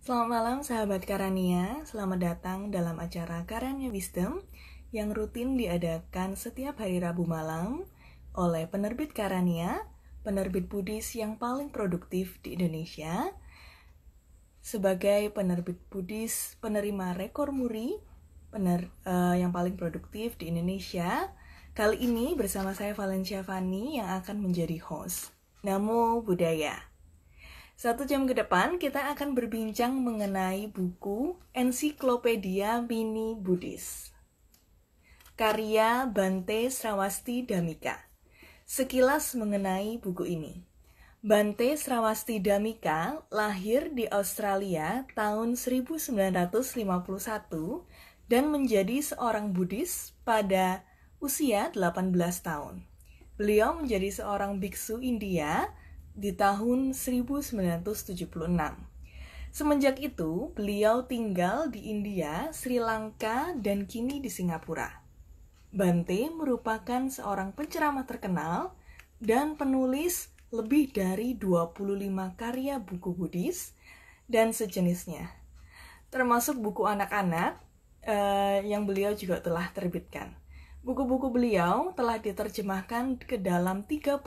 Selamat malam sahabat Karania, selamat datang dalam acara Karania Wisdom yang rutin diadakan setiap hari Rabu malam oleh penerbit Karania, penerbit Buddhis yang paling produktif di Indonesia. Sebagai penerbit Buddhis penerima rekor muri yang paling produktif di Indonesia, kali ini bersama saya Valencia Fani yang akan menjadi host. Namo Buddhaya. 1 jam ke depan kita akan berbincang mengenai buku Ensiklopedia Mini Buddhis karya Bante Srawasti Dhammika. Sekilas mengenai buku ini. Bante Srawasti Dhammika lahir di Australia tahun 1951 dan menjadi seorang Buddhis pada usia 18 tahun. Beliau menjadi seorang biksu India di tahun 1976. Semenjak itu, beliau tinggal di India, Sri Lanka, dan kini di Singapura. Bante merupakan seorang penceramah terkenal dan penulis lebih dari 25 karya buku Buddhis dan sejenisnya, termasuk buku anak-anak yang beliau juga telah terbitkan. Buku-buku beliau telah diterjemahkan ke dalam 35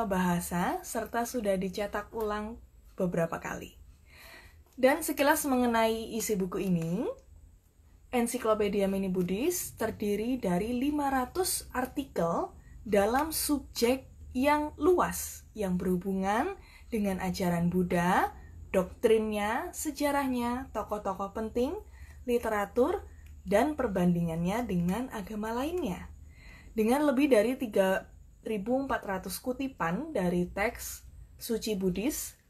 bahasa serta sudah dicetak ulang beberapa kali. Dan sekilas mengenai isi buku ini, Ensiklopedia Mini Buddhis terdiri dari 500 artikel dalam subjek yang luas yang berhubungan dengan ajaran Buddha, doktrinnya, sejarahnya, tokoh-tokoh penting, literatur, dan perbandingannya dengan agama lainnya. Dengan lebih dari 3.400 kutipan dari teks suci Buddhis,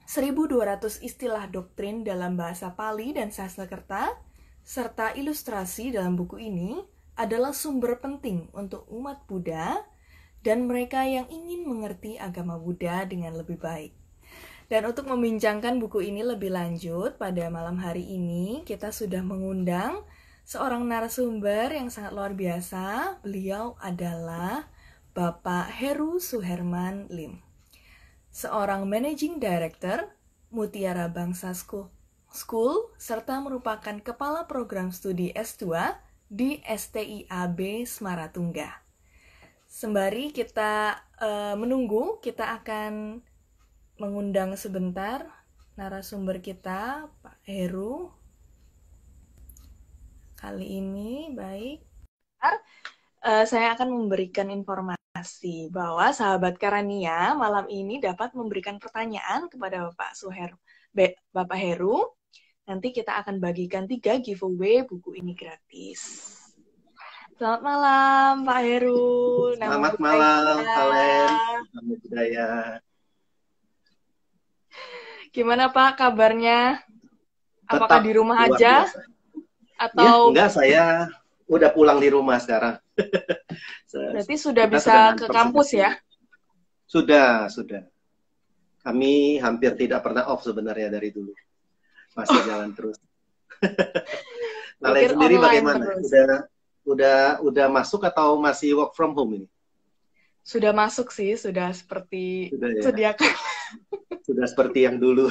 1.200 istilah doktrin dalam bahasa Pali dan Sanskerta, serta ilustrasi dalam buku ini adalah sumber penting untuk umat Buddha dan mereka yang ingin mengerti agama Buddha dengan lebih baik. Dan untuk membincangkan buku ini lebih lanjut, pada malam hari ini kita sudah mengundang seorang narasumber yang sangat luar biasa. Beliau adalah Bapak Heru Suherman Lim, seorang Managing Director Mutiara Bangsa School, serta merupakan Kepala Program Studi S2 di STIAB Semaratungga. Sembari kita menunggu, kita akan mengundang sebentar narasumber kita, Pak Heru. Kali ini, baik. Saya akan memberikan informasi bahwa sahabat Karania malam ini dapat memberikan pertanyaan kepada Bapak Heru. Nanti kita akan bagikan 3 giveaway buku ini gratis. Selamat malam, Pak Heru. Selamat malam, Valen. Namo Buddhaya. Gimana Pak kabarnya? Apakah di rumah aja? Biasa. Atau ya, enggak, saya udah pulang di rumah sekarang. Berarti sudah bisa ke kampus ya? Sudah. Kami hampir tidak pernah off sebenarnya dari dulu. Masih jalan terus. Kalian sendiri bagaimana? Udah masuk atau masih work from home ini? Sudah masuk sih, sudah seperti sediakan. Sudah seperti yang dulu.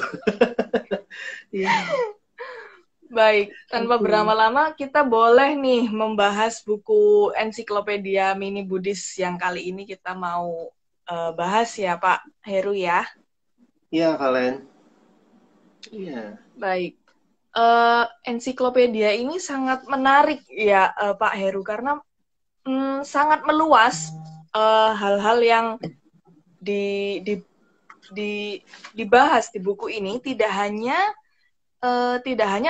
Baik, tanpa berlama-lama kita boleh nih membahas buku Ensiklopedia Mini Buddhis yang kali ini kita mau bahas ya Pak Heru ya. Iya, Valen. Iya. Baik. Ensiklopedia ini sangat menarik ya Pak Heru karena sangat meluas hal-hal yang dibahas di buku ini, tidak hanya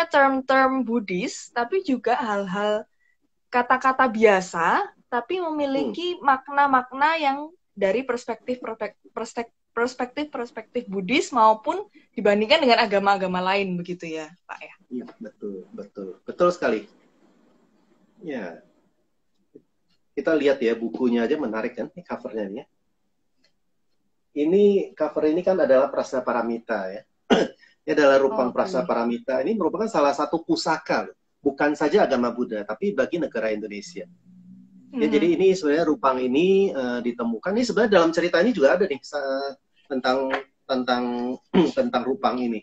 term-term Buddhis, tapi juga hal-hal kata-kata biasa, tapi memiliki makna-makna yang dari perspektif Buddhis maupun dibandingkan dengan agama-agama lain, begitu ya, Pak ya? Iya, betul sekali. Ya, kita lihat ya bukunya aja menarik kan, ini covernya nih ya. Ini cover ini kan adalah Prasaparamita ya. Ini adalah Rupang Prasaparamita. Ini merupakan salah satu pusaka, bukan saja agama Buddha, tapi bagi negara Indonesia. Ya, jadi ini sebenarnya Rupang ini ditemukan. Ini sebenarnya dalam cerita ini juga ada nih tentang Rupang ini.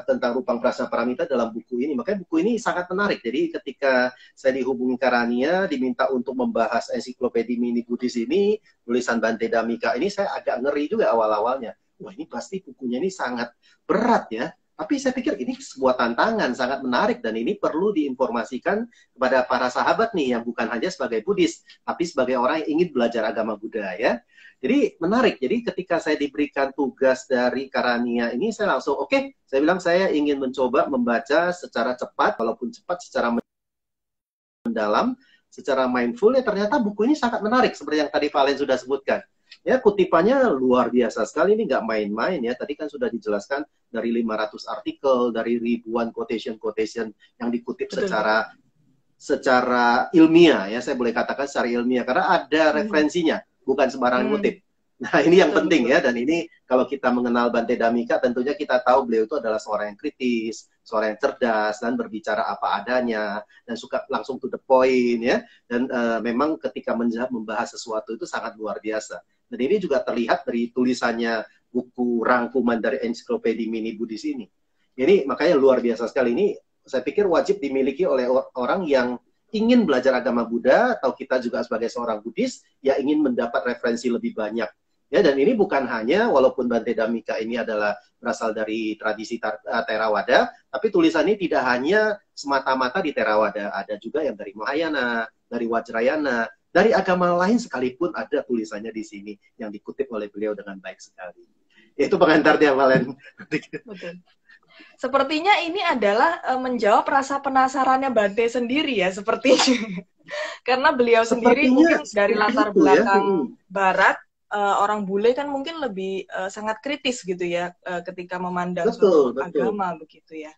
tentang Rupang Prasna Paramita dalam buku ini. Makanya buku ini sangat menarik. Jadi ketika saya dihubungi Karania, diminta untuk membahas ensiklopedia mini Buddhis ini, tulisan Bante Damika ini, saya agak ngeri juga awal-awalnya. Wah, ini pasti bukunya ini sangat berat ya. Tapi saya pikir ini sebuah tantangan sangat menarik dan ini perlu diinformasikan kepada para sahabat nih yang bukan hanya sebagai Buddhis, tapi sebagai orang yang ingin belajar agama Buddha ya. Jadi menarik. Jadi ketika saya diberikan tugas dari Karania ini, saya langsung oke, saya bilang saya ingin mencoba membaca secara cepat, walaupun cepat secara mendalam, secara mindful ya. Ternyata buku ini sangat menarik seperti yang tadi Valen sudah sebutkan. Ya, kutipannya luar biasa sekali, ini nggak main-main ya. Tadi kan sudah dijelaskan dari 500 artikel, dari ribuan quotation-quotation yang dikutip secara ilmiah ya, saya boleh katakan secara ilmiah karena ada referensinya, bukan sembarangan kutip. Nah, ini yang penting ya, dan ini kalau kita mengenal Bante Damika, tentunya kita tahu beliau itu adalah seorang yang kritis, seorang yang cerdas, dan berbicara apa adanya, dan suka langsung to the point ya, dan memang ketika membahas sesuatu itu sangat luar biasa. Dan ini juga terlihat dari tulisannya buku rangkuman dari ensiklopedia mini Buddhis ini. Ini makanya luar biasa sekali. Ini saya pikir wajib dimiliki oleh orang yang ingin belajar agama Buddha, atau kita juga sebagai seorang Buddhis yang ingin mendapat referensi lebih banyak. Ya, dan ini bukan hanya, walaupun Bante Damika ini adalah berasal dari tradisi Theravada, tapi tulisan ini tidak hanya semata-mata di Theravada, ada juga yang dari Mahayana, dari Vajrayana, dari agama lain sekalipun ada tulisannya di sini yang dikutip oleh beliau dengan baik sekali. Itu pengantarnya, Valen. Betul. Sepertinya ini adalah menjawab rasa penasarannya Bante sendiri ya, sepertinya. Karena beliau sendiri mungkin dari latar belakang Barat, orang bule kan mungkin lebih sangat kritis gitu ya ketika memandang suatu agama begitu ya.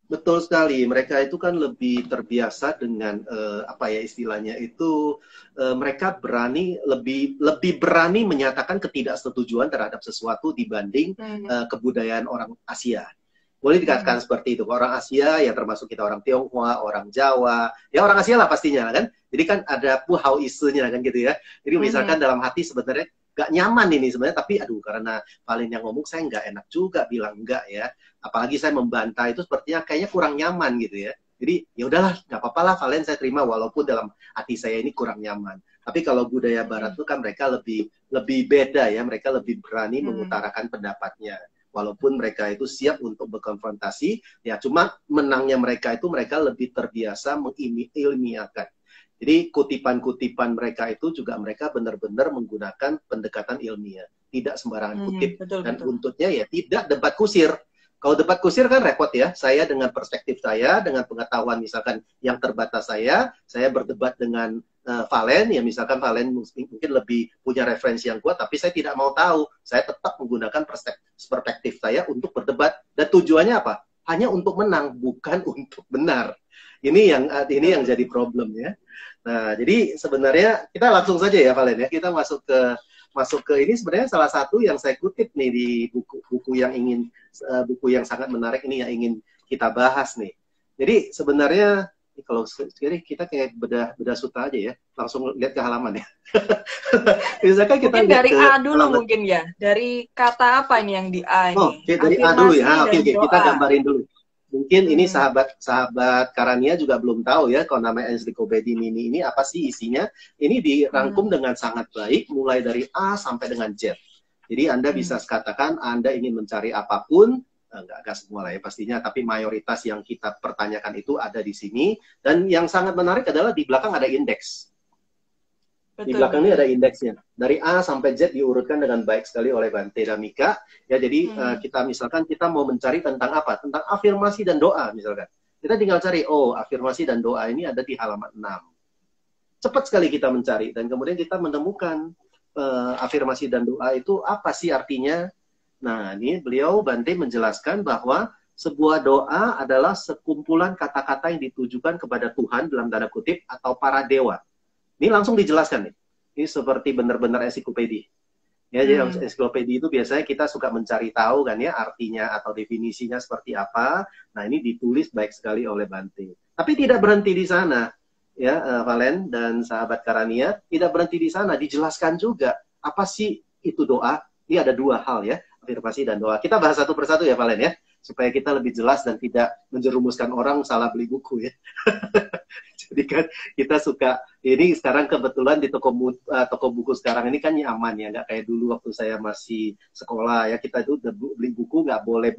Betul sekali, mereka itu kan lebih terbiasa dengan apa ya istilahnya itu, mereka lebih berani menyatakan ketidaksetujuan terhadap sesuatu dibanding kebudayaan orang Asia. Boleh dikatakan seperti itu. Orang Asia ya termasuk kita orang Tionghoa, orang Jawa, ya orang Asia lah pastinya kan. Jadi kan ada puhau isunya kan gitu ya. Jadi misalkan dalam hati sebenarnya gak nyaman ini sebenarnya, tapi aduh karena Valen yang ngomong saya nggak enak juga bilang enggak ya. Apalagi saya membantah itu sepertinya kayaknya kurang nyaman gitu ya. Jadi ya udahlah nggak apa-apa lah Valen saya terima walaupun dalam hati saya ini kurang nyaman. Tapi kalau budaya Barat itu kan mereka lebih beda ya, mereka lebih berani mengutarakan pendapatnya. Walaupun mereka itu siap untuk berkonfrontasi, ya cuma menangnya mereka itu mereka lebih terbiasa mengilmiahkan. Jadi kutipan-kutipan mereka itu juga mereka benar-benar menggunakan pendekatan ilmiah, tidak sembarangan kutip. Dan untutnya ya tidak debat kusir. Kalau debat kusir kan repot ya. Saya dengan perspektif saya, dengan pengetahuan misalkan yang terbatas saya berdebat dengan Valen, ya misalkan Valen mungkin lebih punya referensi yang kuat, tapi saya tidak mau tahu. Saya tetap menggunakan perspektif saya untuk berdebat. Dan tujuannya apa? Hanya untuk menang, bukan untuk benar. Ini yang jadi problem ya. Nah, jadi sebenarnya kita langsung saja ya Valen ya. Kita masuk ke ini sebenarnya salah satu yang saya kutip nih di buku yang sangat menarik ini yang ingin kita bahas nih. Jadi sebenarnya kalau kita kayak beda sutra aja ya, langsung lihat ke halaman ya. Misalkan kita mungkin dari A dulu halaman. Mungkin ya, dari kata apa ini yang di A ini? Oh, dari A dulu ya. Oke, kita gambarin dulu. Mungkin ini sahabat Karania juga belum tahu ya, kalau namanya ensiklopedia mini ini apa sih isinya. Ini dirangkum dengan sangat baik, mulai dari A sampai dengan Z. Jadi Anda bisa katakan Anda ingin mencari apapun, enggak semua lah ya pastinya, tapi mayoritas yang kita pertanyakan itu ada di sini. Dan yang sangat menarik adalah di belakang ada indeks. Di belakang ini ada indeksnya. Dari A sampai Z diurutkan dengan baik sekali oleh Bante Damika. Ya, jadi kita mau mencari tentang apa? Tentang afirmasi dan doa misalkan. Kita tinggal cari, afirmasi dan doa ini ada di halaman 6. Cepat sekali kita mencari dan kemudian kita menemukan afirmasi dan doa itu apa sih artinya. Nah, ini beliau Bante menjelaskan bahwa sebuah doa adalah sekumpulan kata-kata yang ditujukan kepada Tuhan dalam tanda kutip atau para dewa. Ini langsung dijelaskan nih. Ini seperti benar-benar ensiklopedia. Ya, jadi ensiklopedia itu biasanya kita suka mencari tahu kan ya artinya atau definisinya seperti apa. Nah, ini ditulis baik sekali oleh Bante. Tapi tidak berhenti di sana. Ya, Valen dan sahabat Karania, tidak berhenti di sana, dijelaskan juga apa sih itu doa. Ini ada dua hal ya, afirmasi dan doa. Kita bahas satu persatu ya Valen ya, supaya kita lebih jelas dan tidak menjerumuskan orang salah beli buku ya. Jadi kan kita suka, ini sekarang kebetulan di toko buku sekarang ini kan nyaman ya, nggak kayak dulu waktu saya masih sekolah ya, kita itu beli buku nggak boleh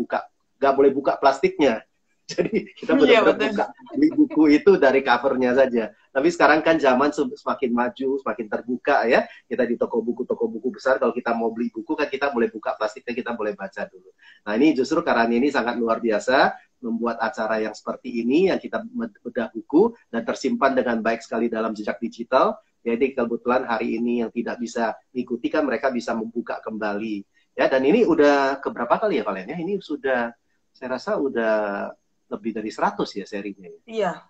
buka plastiknya. Jadi kita benar-benar beli buku itu dari covernya saja. Tapi sekarang kan zaman semakin maju, semakin terbuka ya. Kita di toko buku besar, kalau kita mau beli buku kan kita boleh buka plastiknya, kita boleh baca dulu. Nah ini justru karena ini sangat luar biasa, membuat acara yang seperti ini, yang kita bedah buku, dan tersimpan dengan baik sekali dalam jejak digital. Jadi kebetulan hari ini yang tidak bisa mengikuti kan mereka bisa membuka kembali. Ya, dan ini udah keberapa kali ya kalian ya? Ini sudah, saya rasa udah lebih dari 100 ya serinya. Iya.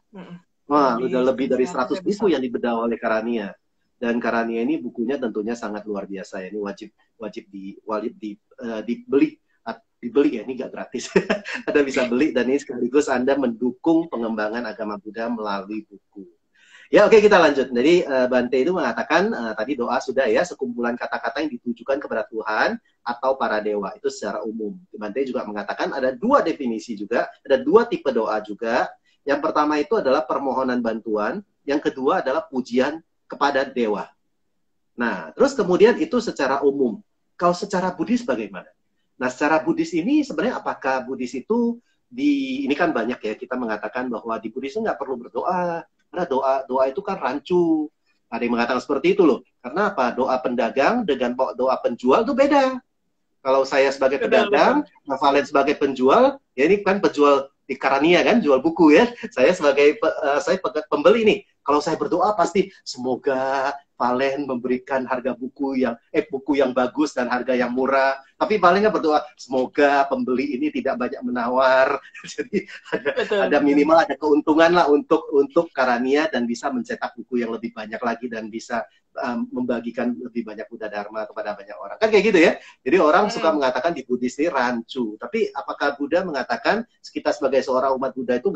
Wah, udah lebih dari 100 buku yang dibedah oleh Karania. Dan Karania ini bukunya tentunya sangat luar biasa ya. Ini wajib dibeli ya, ini nggak gratis. Anda bisa beli dan ini sekaligus Anda mendukung pengembangan agama Buddha melalui buku. Ya oke, kita lanjut. Jadi Bante itu mengatakan tadi doa sudah ya, sekumpulan kata-kata yang ditujukan kepada Tuhan atau para dewa, itu secara umum. Bante juga mengatakan ada 2 definisi juga, ada 2 tipe doa juga. Yang pertama itu adalah permohonan bantuan, yang kedua adalah pujian kepada dewa. Nah, terus kemudian itu secara umum. Kalau secara Buddhis bagaimana? Nah, secara Buddhis ini sebenarnya apakah Buddhis itu ini kan banyak ya, kita mengatakan bahwa di Buddhis nggak perlu berdoa, karena doa itu kan rancu. Ada yang mengatakan seperti itu loh. Karena apa? Doa pedagang dengan doa penjual itu beda. Kalau saya sebagai pedagang, Valen sebagai penjual, ya ini kan penjual di Karania kan, jual buku ya. Saya sebagai pembeli nih. Kalau saya berdoa pasti semoga Valen memberikan harga buku yang bagus dan harga yang murah. Tapi Valen kan berdoa semoga pembeli ini tidak banyak menawar. Jadi ada minimal ada keuntungan lah untuk Karania dan bisa mencetak buku yang lebih banyak lagi dan bisa membagikan lebih banyak Buddha Dharma kepada banyak orang. Kan kayak gitu ya. Jadi orang suka mengatakan di Buddhis ini rancu. Tapi apakah Buddha mengatakan kita sebagai seorang umat Buddha itu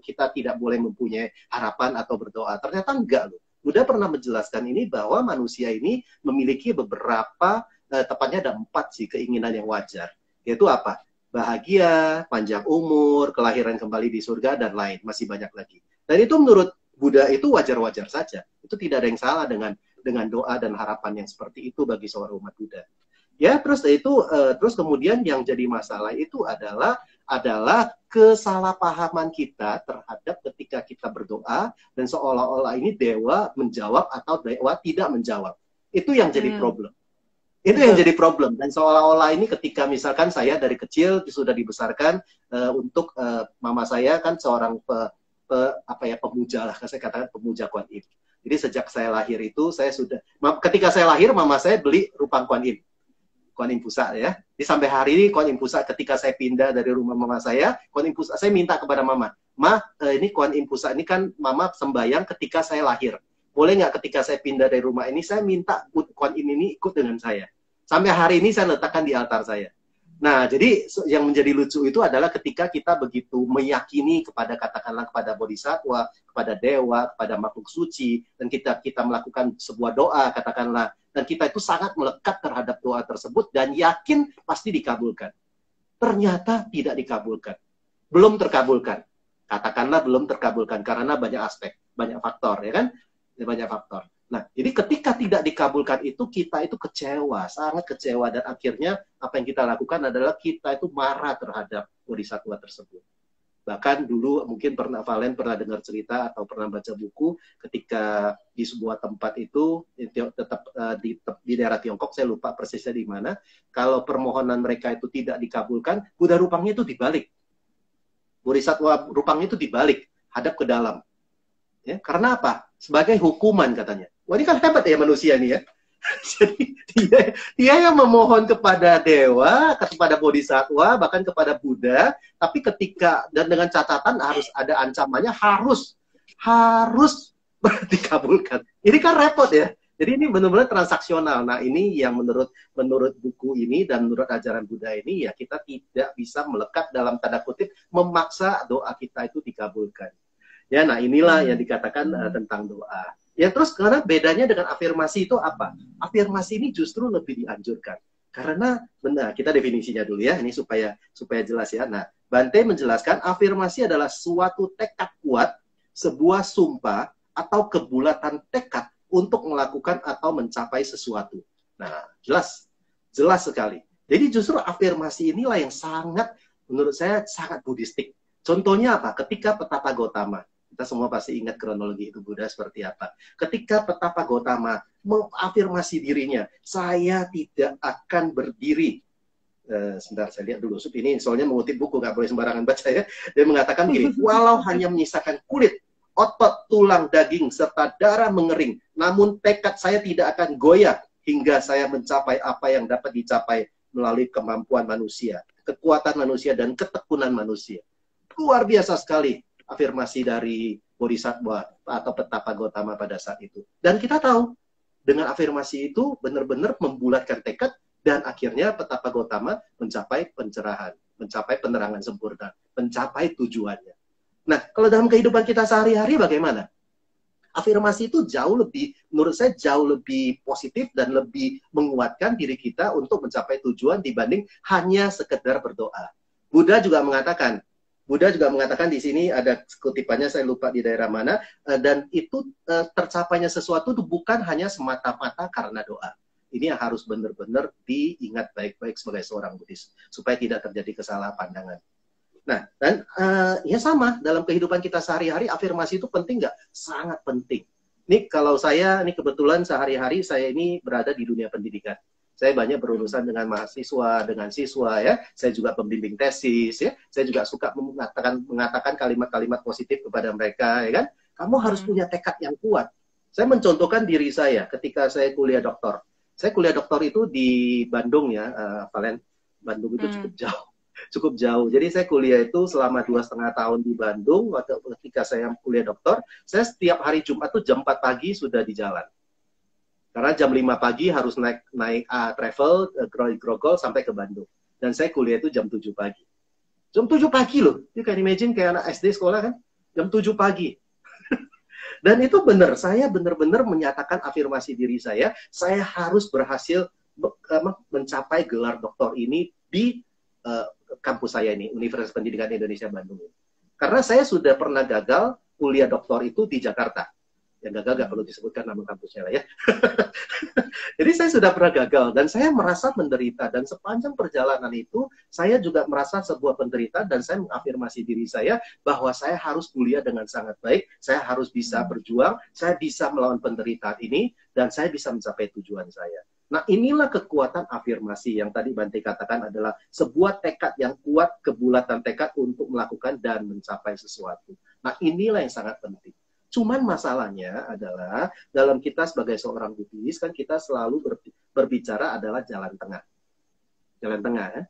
kita tidak boleh mempunyai harapan atau berdoa? Ternyata enggak loh. Buddha pernah menjelaskan ini bahwa manusia ini memiliki beberapa, tepatnya ada 4 sih keinginan yang wajar. Yaitu apa? Bahagia, panjang umur, kelahiran kembali di surga, dan lain. Masih banyak lagi. Dan itu menurut Buddha itu wajar-wajar saja. Itu tidak ada yang salah dengan doa dan harapan yang seperti itu bagi seorang umat Buddha. Ya, terus kemudian yang jadi masalah itu adalah kesalahpahaman kita terhadap ketika kita berdoa dan seolah-olah ini dewa menjawab atau dewa tidak menjawab. Itu yang jadi problem. Itu yang jadi problem. Dan seolah-olah ini ketika misalkan saya dari kecil sudah dibesarkan untuk mama saya kan seorang pemuja lah, saya katakan pemuja Kuan Yin. Jadi sejak saya lahir itu ketika saya lahir mama saya beli rupang Kuan Yin pusat ya. Jadi sampai hari ini Kuan Yin pusat, ketika saya pindah dari rumah mama saya, Kuan Yin pusat, saya minta kepada mama, ini Kuan Yin pusat ini kan mama sembahyang ketika saya lahir. Boleh nggak ketika saya pindah dari rumah ini, saya minta Kuan Yin ini ikut dengan saya. Sampai hari ini saya letakkan di altar saya. Nah, jadi yang menjadi lucu itu adalah ketika kita begitu meyakini katakanlah kepada bodhisattva, kepada dewa, kepada makhluk suci, dan kita melakukan sebuah doa, katakanlah, dan kita itu sangat melekat terhadap doa tersebut dan yakin pasti dikabulkan. Ternyata tidak dikabulkan. Belum terkabulkan. Katakanlah belum terkabulkan karena banyak aspek, banyak faktor, ya kan? Banyak faktor. Nah, jadi ketika tidak dikabulkan itu, kita itu kecewa, sangat kecewa. Dan akhirnya apa yang kita lakukan adalah kita itu marah terhadap bodhisattva tersebut. Bahkan dulu mungkin Valen pernah dengar cerita atau pernah baca buku ketika di sebuah tempat itu, tetap di daerah Tiongkok, saya lupa persisnya di mana, kalau permohonan mereka itu tidak dikabulkan, Buddha rupangnya itu dibalik. Bodhisattva rupangnya itu dibalik, hadap ke dalam. Ya, karena apa? Sebagai hukuman katanya. Wah, ini kan hebat ya manusia nih ya. Jadi dia yang memohon kepada dewa, kepada bodhisattva, bahkan kepada Buddha, tapi dan dengan catatan harus ada ancamannya, harus dikabulkan. Ini kan repot ya. Jadi ini benar-benar transaksional. Nah, ini yang menurut buku ini dan menurut ajaran Buddha ini, ya kita tidak bisa melekat dalam tanda kutip memaksa doa kita itu dikabulkan. Ya, nah inilah yang dikatakan tentang doa. Ya, terus karena bedanya dengan afirmasi itu apa? Afirmasi ini justru lebih dianjurkan. Karena benar, kita definisinya dulu ya, ini supaya jelas ya. Nah, Bante menjelaskan afirmasi adalah suatu tekad kuat, sebuah sumpah atau kebulatan tekad untuk melakukan atau mencapai sesuatu. Nah, jelas sekali. Jadi justru afirmasi inilah yang sangat, menurut saya sangat Buddhistik. Contohnya apa? Ketika Petapa Gautama, kita semua pasti ingat kronologi hidup Buddha seperti apa. Ketika Petapa Gautama mengafirmasi dirinya, saya tidak akan berdiri. Sebentar, saya lihat dulu. Ini soalnya mengutip buku, nggak boleh sembarangan baca ya. Dia mengatakan gini, walau hanya menyisakan kulit, otot, tulang, daging, serta darah mengering, namun tekad saya tidak akan goyah hingga saya mencapai apa yang dapat dicapai melalui kemampuan manusia, kekuatan manusia, dan ketekunan manusia. Luar biasa sekali afirmasi dari Bodhisattva atau Petapa Gautama pada saat itu. Dan kita tahu, dengan afirmasi itu benar-benar membulatkan tekad, dan akhirnya Petapa Gautama mencapai pencerahan, mencapai penerangan sempurna, mencapai tujuannya. Nah, kalau dalam kehidupan kita sehari-hari bagaimana? Afirmasi itu jauh lebih, menurut saya jauh lebih positif dan lebih menguatkan diri kita untuk mencapai tujuan dibanding hanya sekedar berdoa. Buddha juga mengatakan di sini ada kutipannya, saya lupa di daerah mana, dan itu tercapainya sesuatu itu bukan hanya semata-mata karena doa. Ini yang harus benar-benar diingat baik-baik sebagai seorang Buddhis, supaya tidak terjadi kesalahan pandangan. Nah, dan ya sama, dalam kehidupan kita sehari-hari, afirmasi itu penting nggak? Sangat penting. Ini kalau saya, ini kebetulan sehari-hari saya ini berada di dunia pendidikan. Saya banyak berurusan dengan mahasiswa, dengan siswa ya. Saya juga pembimbing tesis ya. Saya juga suka mengatakan kalimat-kalimat positif kepada mereka ya kan. Kamu harus punya tekad yang kuat. Saya mencontohkan diri saya ketika saya kuliah doktor. Saya kuliah doktor itu di Bandung ya, Valen. Bandung itu cukup jauh. Jadi saya kuliah itu selama 2,5 tahun di Bandung. Ketika saya kuliah doktor, saya setiap hari Jumat tuh jam 4 pagi sudah di jalan. Karena jam 5 pagi harus naik travel Grogol sampai ke Bandung. Dan saya kuliah itu jam 7 pagi. Jam 7 pagi loh. You can imagine kayak anak SD sekolah kan? Jam 7 pagi. Dan itu benar, saya benar-benar menyatakan afirmasi diri saya harus berhasil mencapai gelar doktor ini di kampus saya ini, Universitas Pendidikan Indonesia Bandung. Karena saya sudah pernah gagal kuliah doktor itu di Jakarta. Yang gagal gak perlu disebutkan nama kampusnya lah ya. Jadi saya sudah pernah gagal dan saya merasa menderita, dan sepanjang perjalanan itu saya juga merasa sebuah penderitaan, dan saya mengafirmasi diri saya bahwa saya harus kuliah dengan sangat baik, saya harus bisa berjuang, saya bisa melawan penderitaan ini, dan saya bisa mencapai tujuan saya. Nah, inilah kekuatan afirmasi yang tadi Bante katakan adalah sebuah tekad yang kuat, kebulatan tekad untuk melakukan dan mencapai sesuatu. Nah, inilah yang sangat penting. Cuman masalahnya adalah dalam kita sebagai seorang Buddhis kan kita selalu berbicara adalah jalan tengah. Jalan tengah ya.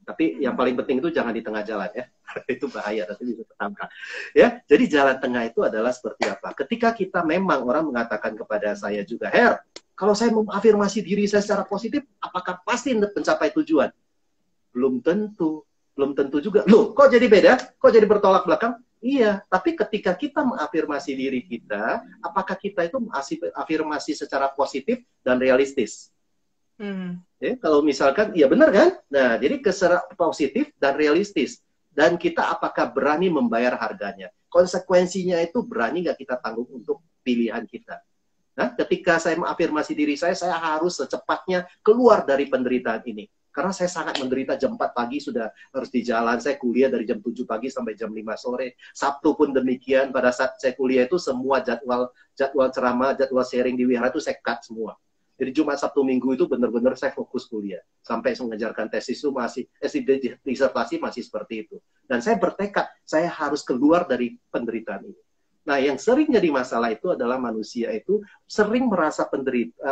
Tapi yang paling penting itu jangan di tengah jalan ya. Itu bahaya, nanti bisa tertangkap. Ya, jadi jalan tengah itu adalah seperti apa? Ketika kita memang orang mengatakan kepada saya juga, Her, kalau saya mengafirmasi diri saya secara positif, apakah pasti mencapai tujuan? Belum tentu. Belum tentu juga. Loh, kok jadi beda? Kok jadi bertolak belakang? Iya, tapi ketika kita mengafirmasi diri kita, apakah kita itu afirmasi secara positif dan realistis? Ya, kalau misalkan, iya benar kan? Nah, jadi secara positif dan realistis. Dan kita apakah berani membayar harganya? Konsekuensinya itu berani nggak kita tanggung untuk pilihan kita? Nah, ketika saya mengafirmasi diri saya harus secepatnya keluar dari penderitaan ini. Karena saya sangat menderita, jam 4 pagi sudah harus di jalan. Saya kuliah dari jam 7 pagi sampai jam 5 sore. Sabtu pun demikian. Pada saat saya kuliah itu semua jadwal ceramah, jadwal sharing di wihara itu saya cut semua. Jadi Jumat, Sabtu, Minggu itu benar-benar saya fokus kuliah. Sampai mengejarkan tesis itu masih, disertasi masih seperti itu. Dan saya bertekad, saya harus keluar dari penderitaan ini. Nah, yang sering jadi masalah itu adalah manusia itu sering merasa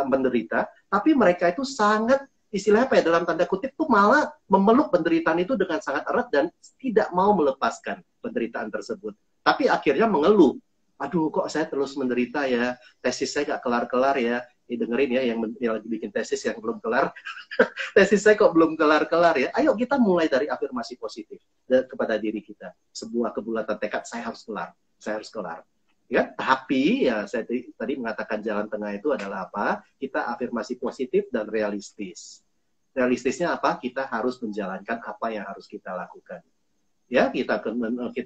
menderita, tapi mereka itu sangat, istilahnya apa ya, dalam tanda kutip tuh malah memeluk penderitaan itu dengan sangat erat dan tidak mau melepaskan penderitaan tersebut. Tapi akhirnya mengeluh, aduh kok saya terus menderita ya, tesis saya gak kelar-kelar ya. Dengerin ya yang lagi bikin tesis yang belum kelar. Tesis saya kok belum kelar-kelar ya. Ayo kita mulai dari afirmasi positif kepada diri kita. Sebuah kebulatan tekad, saya harus kelar. Saya harus kelar. Ya, tapi ya saya tadi mengatakan jalan tengah itu adalah apa? Kita afirmasi positif dan realistis. realistisnya apa? Kita harus menjalankan apa yang harus kita lakukan. Ya, kita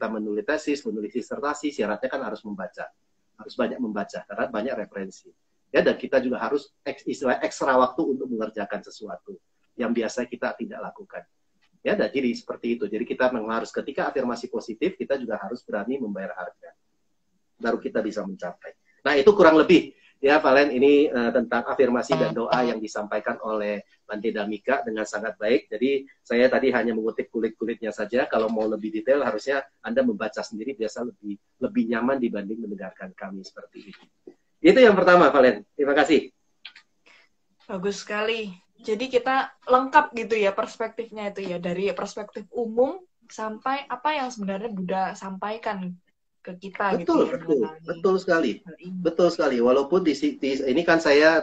menulis tesis, menulis disertasi, syaratnya kan harus membaca. Harus banyak membaca, karena banyak referensi. Ya, dan kita juga harus istilah ekstra waktu untuk mengerjakan sesuatu yang biasa kita tidak lakukan. Ya, dan jadi seperti itu. Jadi kita memang harus ketika afirmasi positif, kita juga harus berani membayar harga. Baru kita bisa mencapai. Nah, itu kurang lebih ya, Valen, ini tentang afirmasi dan doa yang disampaikan oleh Bante Damika dengan sangat baik. Jadi saya tadi hanya mengutip kulit-kulitnya saja. Kalau mau lebih detail harusnya Anda membaca sendiri, biasa lebih nyaman dibanding mendengarkan kami seperti itu. Itu yang pertama, Valen. Terima kasih. Bagus sekali. Jadi kita lengkap gitu ya perspektifnya itu ya, dari perspektif umum sampai apa yang sebenarnya Buddha sampaikan ke kita. Betul, gitu betul, ya, betul sekali, betul sekali. Walaupun ini kan saya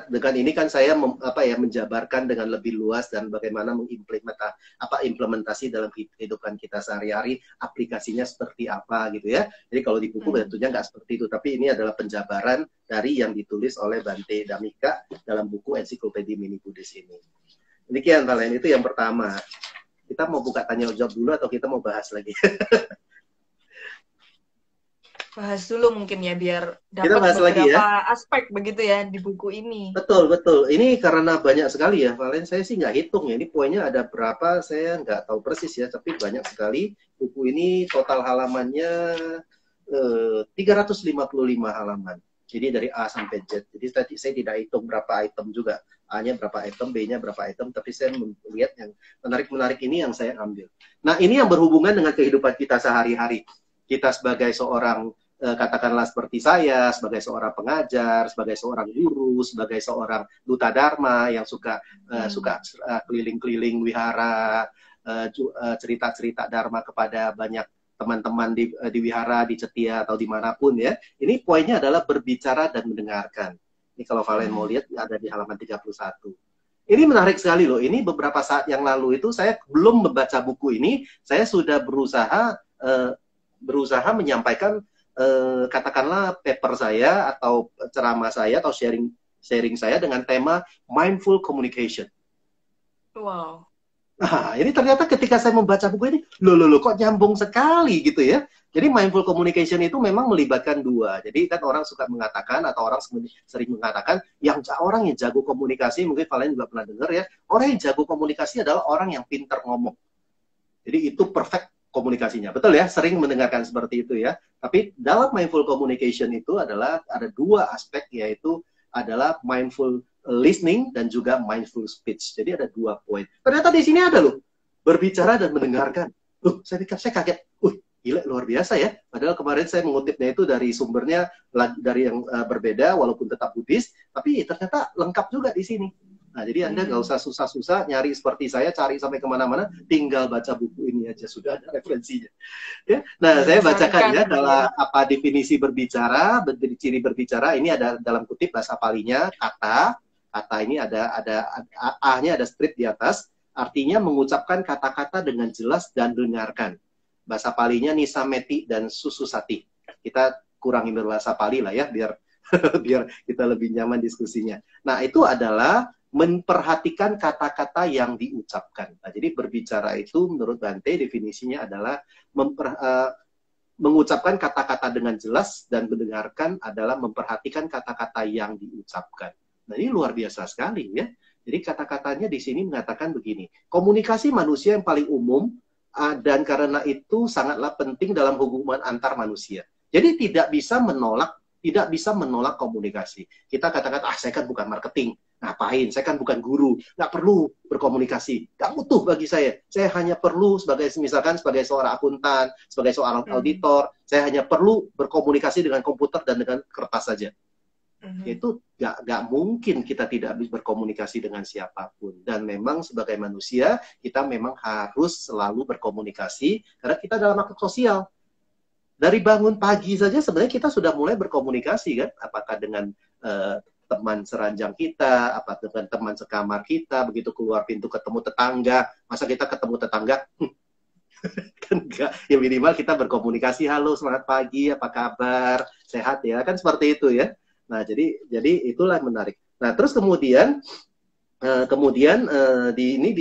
menjabarkan dengan lebih luas dan bagaimana implementasi dalam kehidupan kita sehari-hari, aplikasinya seperti apa gitu ya. Jadi kalau di buku tentunya nggak seperti itu, tapi ini adalah penjabaran dari yang ditulis oleh Bante Damika dalam buku Ensiklopedia Mini Buddhis ini. Demikian, Valen, itu yang pertama. Kita mau buka tanya jawab dulu atau kita mau bahas lagi? Bahas dulu mungkin ya, biar dapat beberapa lagi ya aspek begitu ya di buku ini. Betul. Ini karena banyak sekali ya, Valen. Saya sih nggak hitung ya. Ini poinnya ada berapa, saya nggak tahu persis ya. Tapi banyak sekali. Buku ini total halamannya 355 halaman. Jadi dari A sampai Z. Jadi tadi saya tidak hitung berapa item juga. A-nya berapa item, B-nya berapa item. Tapi saya melihat yang menarik-menarik ini yang saya ambil. Nah, ini yang berhubungan dengan kehidupan kita sehari-hari. Kita sebagai seorang katakanlah seperti saya, sebagai seorang pengajar, sebagai seorang guru, sebagai seorang duta dharma yang suka keliling-keliling wihara, cerita-cerita dharma kepada banyak teman-teman di wihara, di Cetia atau dimanapun ya. Ini poinnya adalah berbicara dan mendengarkan. Ini kalau Valen mau lihat ada di halaman 31. Ini menarik sekali loh. Ini beberapa saat yang lalu itu saya belum membaca buku ini, saya sudah berusaha menyampaikan katakanlah paper saya atau ceramah saya atau sharing saya dengan tema mindful communication. Wow. Nah, ini ternyata ketika saya membaca buku ini, loh kok nyambung sekali gitu ya. Jadi mindful communication itu memang melibatkan dua. Jadi kan orang suka mengatakan atau orang sering mengatakan orang yang jago komunikasi, mungkin kalian juga pernah dengar ya, orang yang jago komunikasi adalah orang yang pintar ngomong. Jadi itu perfect komunikasinya. Betul ya, sering mendengarkan seperti itu ya. Tapi dalam mindful communication itu ada dua aspek, yaitu adalah mindful listening dan juga mindful speech. Jadi ada dua poin. Ternyata di sini ada loh, berbicara dan mendengarkan. Saya kaget. Gila, luar biasa ya. Padahal kemarin saya mengutipnya itu dari sumbernya dari yang berbeda, walaupun tetap Buddhis, tapi ternyata lengkap juga di sini. Nah, jadi Anda nggak usah susah-susah nyari seperti saya, cari sampai kemana-mana, tinggal baca buku ini aja, sudah ada referensinya. Ya? Nah, saya bacakan ya, kalau apa definisi berbicara, ciri berbicara, ini ada dalam kutip bahasa Palinya, kata ini ada A-nya ada strip di atas, artinya mengucapkan kata-kata dengan jelas dan dengarkan. Bahasa Palinya nisameti dan sususati. Kita kurangi berbahasa Pali lah ya, biar kita lebih nyaman diskusinya. Nah, itu adalah memperhatikan kata-kata yang diucapkan. Nah, jadi berbicara itu menurut Bante definisinya adalah mengucapkan kata-kata dengan jelas dan mendengarkan adalah memperhatikan kata-kata yang diucapkan. Nah, ini luar biasa sekali ya. Jadi kata-katanya di sini mengatakan begini, komunikasi manusia yang paling umum dan karena itu sangatlah penting dalam hubungan antar manusia. Jadi tidak bisa menolak komunikasi. Kita katakan, saya kan bukan marketing. Ngapain? Saya kan bukan guru. Nggak perlu berkomunikasi. Nggak butuh bagi saya. Saya hanya perlu sebagai seorang akuntan, sebagai seorang auditor, saya hanya perlu berkomunikasi dengan komputer dan dengan kertas saja. Itu nggak mungkin kita tidak berkomunikasi dengan siapapun. Dan memang sebagai manusia, kita memang harus selalu berkomunikasi, karena kita dalam makhluk sosial. Dari bangun pagi saja sebenarnya kita sudah mulai berkomunikasi kan, apakah dengan teman seranjang kita, apa dengan teman sekamar kita, begitu keluar pintu ketemu tetangga, masa kita ketemu tetangga? Kan enggak, ya minimal kita berkomunikasi, halo selamat pagi, apa kabar, sehat ya, kan seperti itu ya. Nah, jadi itulah menarik. Nah, terus kemudian Kemudian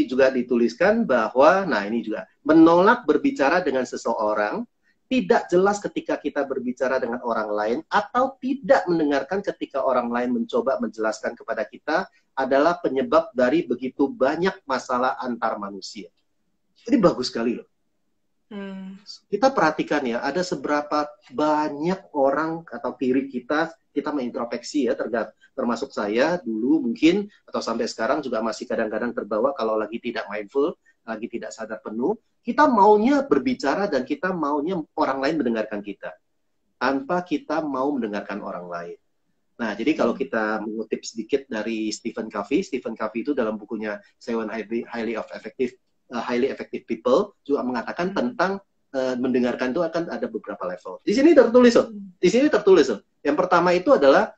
juga dituliskan bahwa, nah ini juga, menolak berbicara dengan seseorang, tidak jelas ketika kita berbicara dengan orang lain, atau tidak mendengarkan ketika orang lain mencoba menjelaskan kepada kita, adalah penyebab dari begitu banyak masalah antar manusia. Ini bagus sekali loh. Kita perhatikan ya, ada seberapa banyak orang atau diri kita mengintrospeksi ya, termasuk saya dulu mungkin, atau sampai sekarang juga masih kadang-kadang terbawa kalau lagi tidak mindful, lagi tidak sadar penuh, kita maunya berbicara dan kita maunya orang lain mendengarkan kita, tanpa kita mau mendengarkan orang lain. Nah, jadi kalau kita mengutip sedikit dari Stephen Covey itu dalam bukunya Seven Highly Effective People juga mengatakan tentang mendengarkan itu akan ada beberapa level. Di sini tertulis loh. Yang pertama itu adalah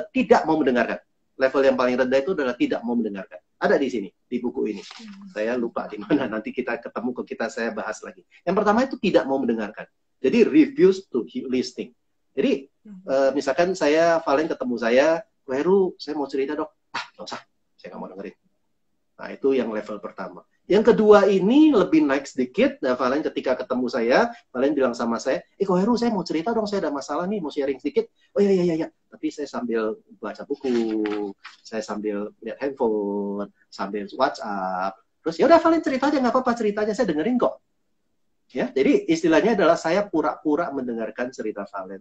tidak mau mendengarkan. Level yang paling rendah itu adalah tidak mau mendengarkan. Ada di sini, di buku ini. Saya lupa di mana, nanti kita ketemu saya bahas lagi. Yang pertama itu tidak mau mendengarkan. Jadi refuse to listening. Jadi misalkan Valen ketemu saya, Heru, saya mau cerita dok. Nggak usah, saya nggak mau dengerin. Nah, itu yang level pertama. Yang kedua ini lebih naik sedikit. Nah, Valen ketika ketemu saya, Valen bilang sama saya, kok Heru, saya mau cerita dong, saya ada masalah nih, mau sharing sedikit. Oh iya. Tapi saya sambil baca buku, saya sambil lihat handphone, sambil WhatsApp. Terus ya udah Valen cerita aja, nggak apa-apa ceritanya, saya dengerin kok. Ya, jadi istilahnya adalah saya pura-pura mendengarkan cerita Valen.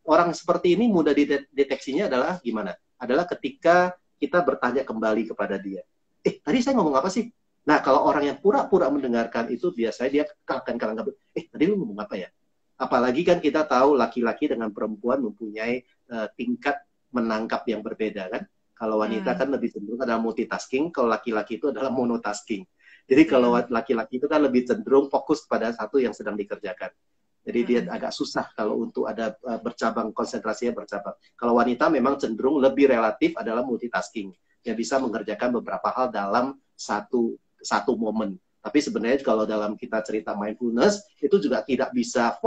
Orang seperti ini mudah dideteksinya adalah gimana? Adalah ketika kita bertanya kembali kepada dia. Tadi saya ngomong apa sih? Nah, kalau orang yang pura-pura mendengarkan itu biasanya dia akan kalangkabut. Tadi lu ngomong apa ya? Apalagi kan kita tahu laki-laki dengan perempuan mempunyai tingkat menangkap yang berbeda kan. Kalau wanita kan lebih cenderung adalah multitasking, kalau laki-laki itu adalah monotasking. Jadi kalau laki-laki itu kan lebih cenderung fokus pada satu yang sedang dikerjakan. Jadi dia agak susah kalau untuk ada bercabang, konsentrasinya bercabang. Kalau wanita memang cenderung lebih relatif adalah multitasking, yang bisa mengerjakan beberapa hal dalam satu momen. Tapi sebenarnya kalau dalam kita cerita mindfulness, itu juga tidak bisa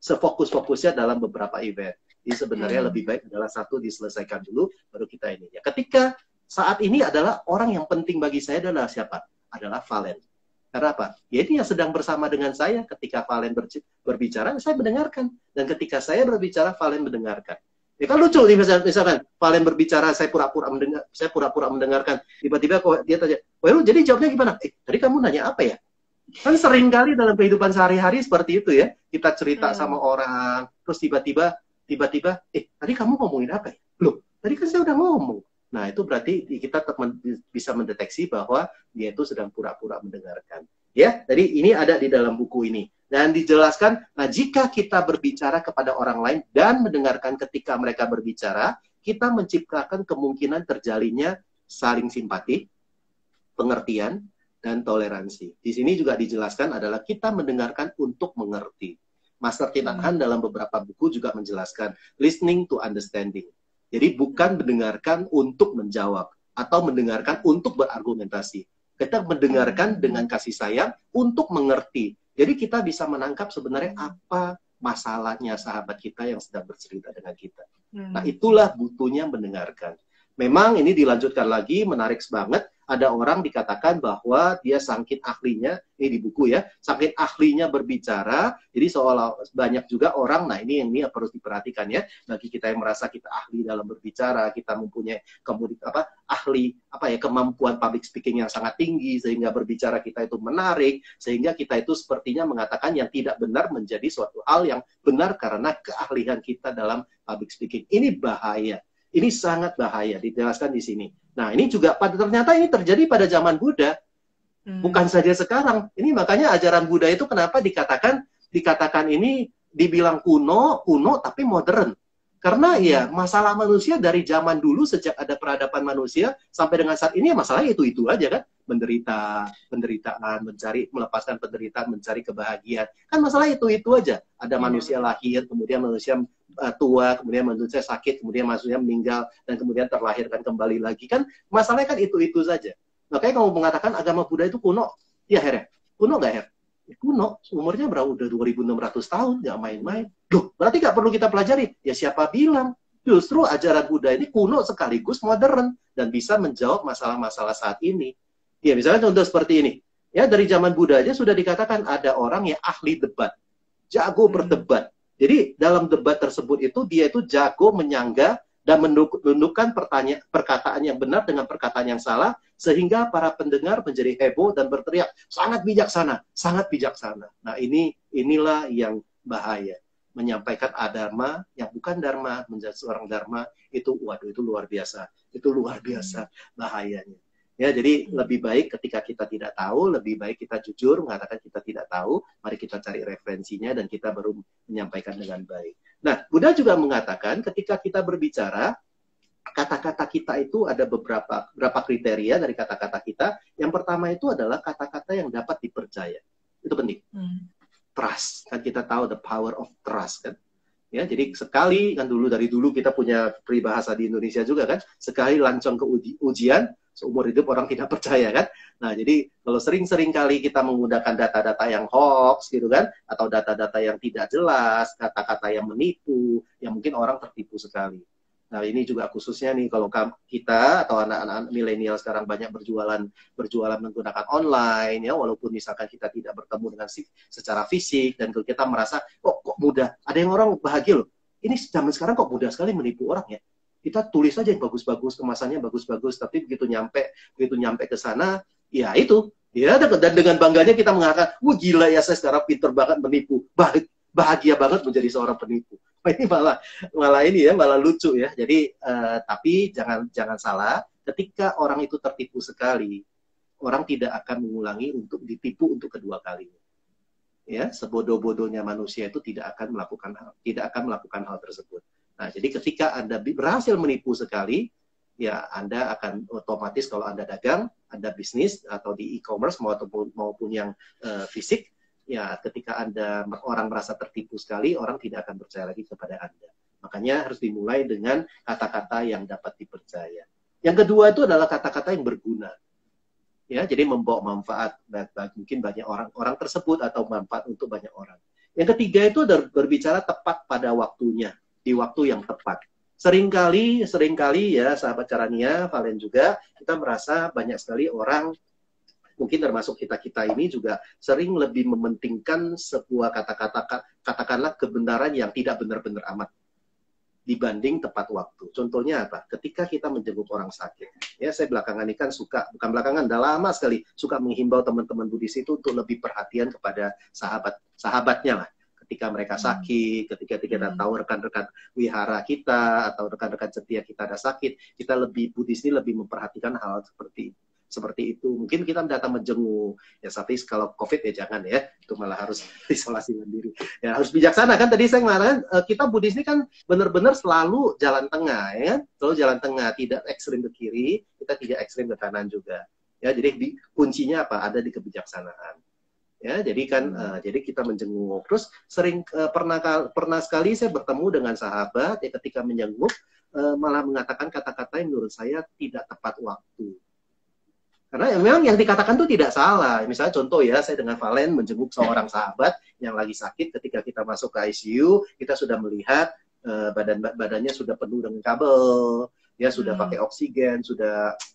sefokus-fokusnya dalam beberapa event. Jadi sebenarnya lebih baik adalah satu diselesaikan dulu, baru kita ini. Ya, ketika saat ini adalah orang yang penting bagi saya adalah siapa? Adalah Valen. Karena apa? Ya ini yang sedang bersama dengan saya. Ketika Valen berbicara, saya mendengarkan. Dan ketika saya berbicara, Valen mendengarkan. Ya kan lucu nih misalkan Valen berbicara, saya pura-pura mendengarkan. Tiba-tiba dia tanya, "Well, jadi jawabnya gimana?" Tadi kamu nanya apa ya? Kan sering kali dalam kehidupan sehari-hari seperti itu ya. Kita cerita sama orang, terus tiba-tiba, tadi kamu ngomongin apa ya? Loh, tadi kan saya udah ngomong. Nah, itu berarti kita bisa mendeteksi bahwa dia itu sedang pura-pura mendengarkan. Ya, jadi ini ada di dalam buku ini. Dan dijelaskan, nah jika kita berbicara kepada orang lain dan mendengarkan ketika mereka berbicara, kita menciptakan kemungkinan terjalinnya saling simpati, pengertian, dan toleransi. Di sini juga dijelaskan adalah kita mendengarkan untuk mengerti. Master Tin Nhat Hanh dalam beberapa buku juga menjelaskan, listening to understanding. Jadi bukan mendengarkan untuk menjawab atau mendengarkan untuk berargumentasi. Kita mendengarkan dengan kasih sayang untuk mengerti. Jadi kita bisa menangkap sebenarnya apa masalahnya sahabat kita yang sedang bercerita dengan kita. Nah, itulah butuhnya mendengarkan. Memang ini dilanjutkan lagi, menarik banget. Ada orang dikatakan bahwa dia saking ahlinya, ini di buku ya, saking ahlinya berbicara, jadi seolah banyak juga orang, nah ini yang harus diperhatikan ya, bagi kita yang merasa kita ahli dalam berbicara, kita mempunyai kemampuan public speaking yang sangat tinggi, sehingga berbicara kita itu menarik, sehingga kita itu sepertinya mengatakan yang tidak benar menjadi suatu hal yang benar karena keahlian kita dalam public speaking. Ini bahaya. Ini sangat bahaya, dijelaskan di sini. Nah, ini juga ternyata ini terjadi pada zaman Buddha. Bukan saja sekarang. Ini makanya ajaran Buddha itu kenapa dikatakan ini dibilang kuno tapi modern. Karena ya masalah manusia dari zaman dulu sejak ada peradaban manusia sampai dengan saat ini ya masalahnya itu aja kan. Penderitaan, melepaskan penderitaan, mencari kebahagiaan. Kan masalah itu aja. Ada manusia lahir, kemudian manusia tua, kemudian manusia sakit, kemudian manusia meninggal, dan kemudian terlahirkan kembali lagi. Kan masalahnya kan itu saja. Makanya kalau mengatakan agama Buddha itu kuno, ya Her, kuno nggak Her? Kuno, umurnya berapa? Udah 2.600 tahun, nggak main-main. Loh, berarti nggak perlu kita pelajari? Ya siapa bilang? Justru ajaran Buddha ini kuno sekaligus modern dan bisa menjawab masalah-masalah saat ini. Ya, misalnya contoh seperti ini. Ya, dari zaman Buddha aja sudah dikatakan ada orang yang ahli debat, jago berdebat. Jadi dalam debat tersebut itu dia itu jago menyangga dan menundukkan perkataan yang benar dengan perkataan yang salah, sehingga para pendengar menjadi heboh dan berteriak, sangat bijaksana, sangat bijaksana. Nah, inilah yang bahaya. Menyampaikan adharma yang bukan dharma, menjadi seorang dharma, itu waduh, itu luar biasa. Itu luar biasa bahayanya. Ya, jadi lebih baik ketika kita tidak tahu, lebih baik kita jujur mengatakan kita tidak tahu, mari kita cari referensinya dan kita baru menyampaikan dengan baik. Nah, Buddha juga mengatakan ketika kita berbicara, kata-kata kita itu ada beberapa kriteria dari kata-kata kita. Yang pertama itu adalah kata-kata yang dapat dipercaya. Itu penting. Trust. Kan kita tahu the power of trust, kan? Ya, jadi sekali, kan dari dulu kita punya peribahasa di Indonesia juga, kan? Sekali lancong ke ujian, seumur hidup orang tidak percaya, kan? Nah, jadi kalau sering-sering kali kita menggunakan data-data yang hoax gitu, kan, atau data-data yang tidak jelas, kata-kata yang menipu, yang mungkin orang tertipu sekali. Nah, ini juga khususnya nih kalau kita atau anak-anak milenial sekarang banyak berjualan menggunakan online, ya, walaupun misalkan kita tidak bertemu dengan secara fisik, dan kita merasa kok mudah. Ada yang orang bahagia loh. Ini zaman sekarang kok mudah sekali menipu orang, ya. Kita tulis aja yang bagus-bagus, kemasannya bagus-bagus, tapi begitu nyampe ke sana, ya itu, ya, dan dengan bangganya kita mengatakan, wah gila ya, saya sekarang pinter banget menipu, bahagia banget menjadi seorang penipu. Ini malah lucu, ya. Jadi tapi jangan salah, ketika orang itu tertipu sekali, orang tidak akan mengulangi untuk ditipu untuk kedua kalinya. Ya, sebodoh-bodohnya manusia itu tidak akan melakukan hal tersebut. Nah, jadi ketika Anda berhasil menipu sekali, ya Anda akan otomatis kalau Anda dagang, Anda bisnis atau di e-commerce maupun yang fisik, ya ketika orang merasa tertipu sekali, orang tidak akan percaya lagi kepada Anda. Makanya harus dimulai dengan kata-kata yang dapat dipercaya. Yang kedua itu adalah kata-kata yang berguna. Ya, jadi membawa manfaat mungkin banyak orang tersebut atau manfaat untuk banyak orang. Yang ketiga itu berbicara tepat pada waktunya, di waktu yang tepat. Seringkali ya sahabat Carania, Valen juga, kita merasa banyak sekali orang, mungkin termasuk kita ini juga sering lebih mementingkan sebuah katakanlah kebenaran yang tidak benar-benar amat dibanding tepat waktu. Contohnya apa? Ketika kita menjenguk orang sakit. Ya, saya belakangan ini kan bukan belakangan, udah lama sekali suka menghimbau teman-teman Buddhis itu untuk lebih perhatian kepada sahabatnya lah. Ketika mereka sakit, ketika kita tahu rekan-rekan wihara kita atau rekan-rekan setia kita ada sakit, kita Buddhis ini lebih memperhatikan hal seperti itu. Mungkin kita datang menjenguk, ya, tapi kalau COVID ya jangan, ya, itu malah harus isolasi mandiri. Ya, harus bijaksana, kan tadi saya mengatakan kita Buddhis ini kan benar-benar selalu jalan tengah, ya, selalu jalan tengah, tidak ekstrim ke kiri, kita tidak ekstrim ke kanan juga. Ya, jadi kuncinya apa? Ada di kebijaksanaan. Ya, jadi kan jadi kita menjenguk. Terus pernah sekali saya bertemu dengan sahabat ya, ketika menjenguk malah mengatakan kata-kata yang menurut saya tidak tepat waktu. Karena memang yang dikatakan itu tidak salah. Misalnya contoh ya, saya dengan Valen menjenguk seorang sahabat yang lagi sakit. Ketika kita masuk ke ICU, kita sudah melihat badannya sudah penuh dengan kabel, ya sudah pakai oksigen,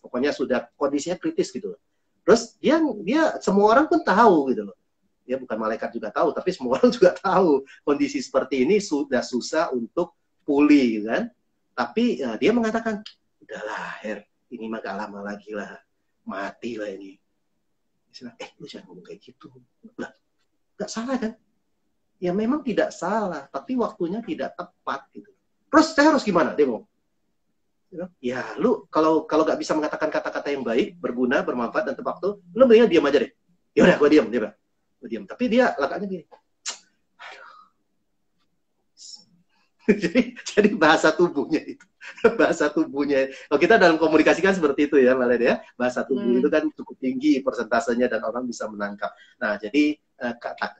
pokoknya sudah kondisinya kritis gitu. Terus dia semua orang pun tahu gitu loh. Ya, bukan malaikat juga tahu, tapi semua orang juga tahu kondisi seperti ini sudah susah untuk pulih, kan? Tapi dia mengatakan, udahlah, Her, ini mah gak lama lagi lah. Mati lah ini. Lu jangan ngomong kayak gitu. Lah, gak salah kan? Ya memang tidak salah, tapi waktunya tidak tepat gitu. Terus saya harus gimana? Dia ngomong. Ya, lu kalau gak bisa mengatakan kata-kata yang baik, berguna, bermanfaat dan tepat waktu, lu mendingan diam aja deh. Ya udah, gua diam. Tapi dia lakaknya gini. Jadi bahasa tubuhnya itu. Bahasa tubuhnya. Kalau kita dalam komunikasi kan seperti itu ya, Valen ya. Bahasa tubuh itu kan cukup tinggi persentasenya dan orang bisa menangkap. Nah, jadi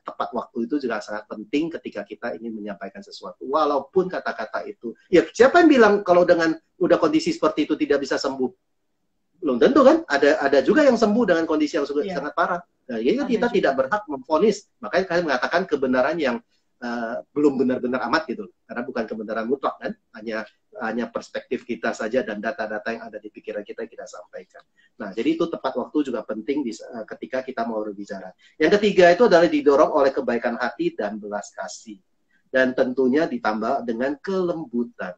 tepat waktu itu juga sangat penting ketika kita ingin menyampaikan sesuatu. Walaupun kata-kata itu, ya siapa yang bilang kalau dengan udah kondisi seperti itu tidak bisa sembuh? Belum tentu kan? Ada juga yang sembuh dengan kondisi yang sangat parah. Nah, jadi kita tidak berhak memvonis. Makanya kalian mengatakan kebenaran yang belum benar-benar amat gitu, karena bukan kebenaran mutlak kan, hanya hanya perspektif kita saja dan data-data yang ada di pikiran kita sampaikan. Nah, jadi itu tepat waktu juga penting ketika kita mau berbicara. Yang ketiga itu adalah didorong oleh kebaikan hati dan belas kasih. Dan tentunya ditambah dengan kelembutan.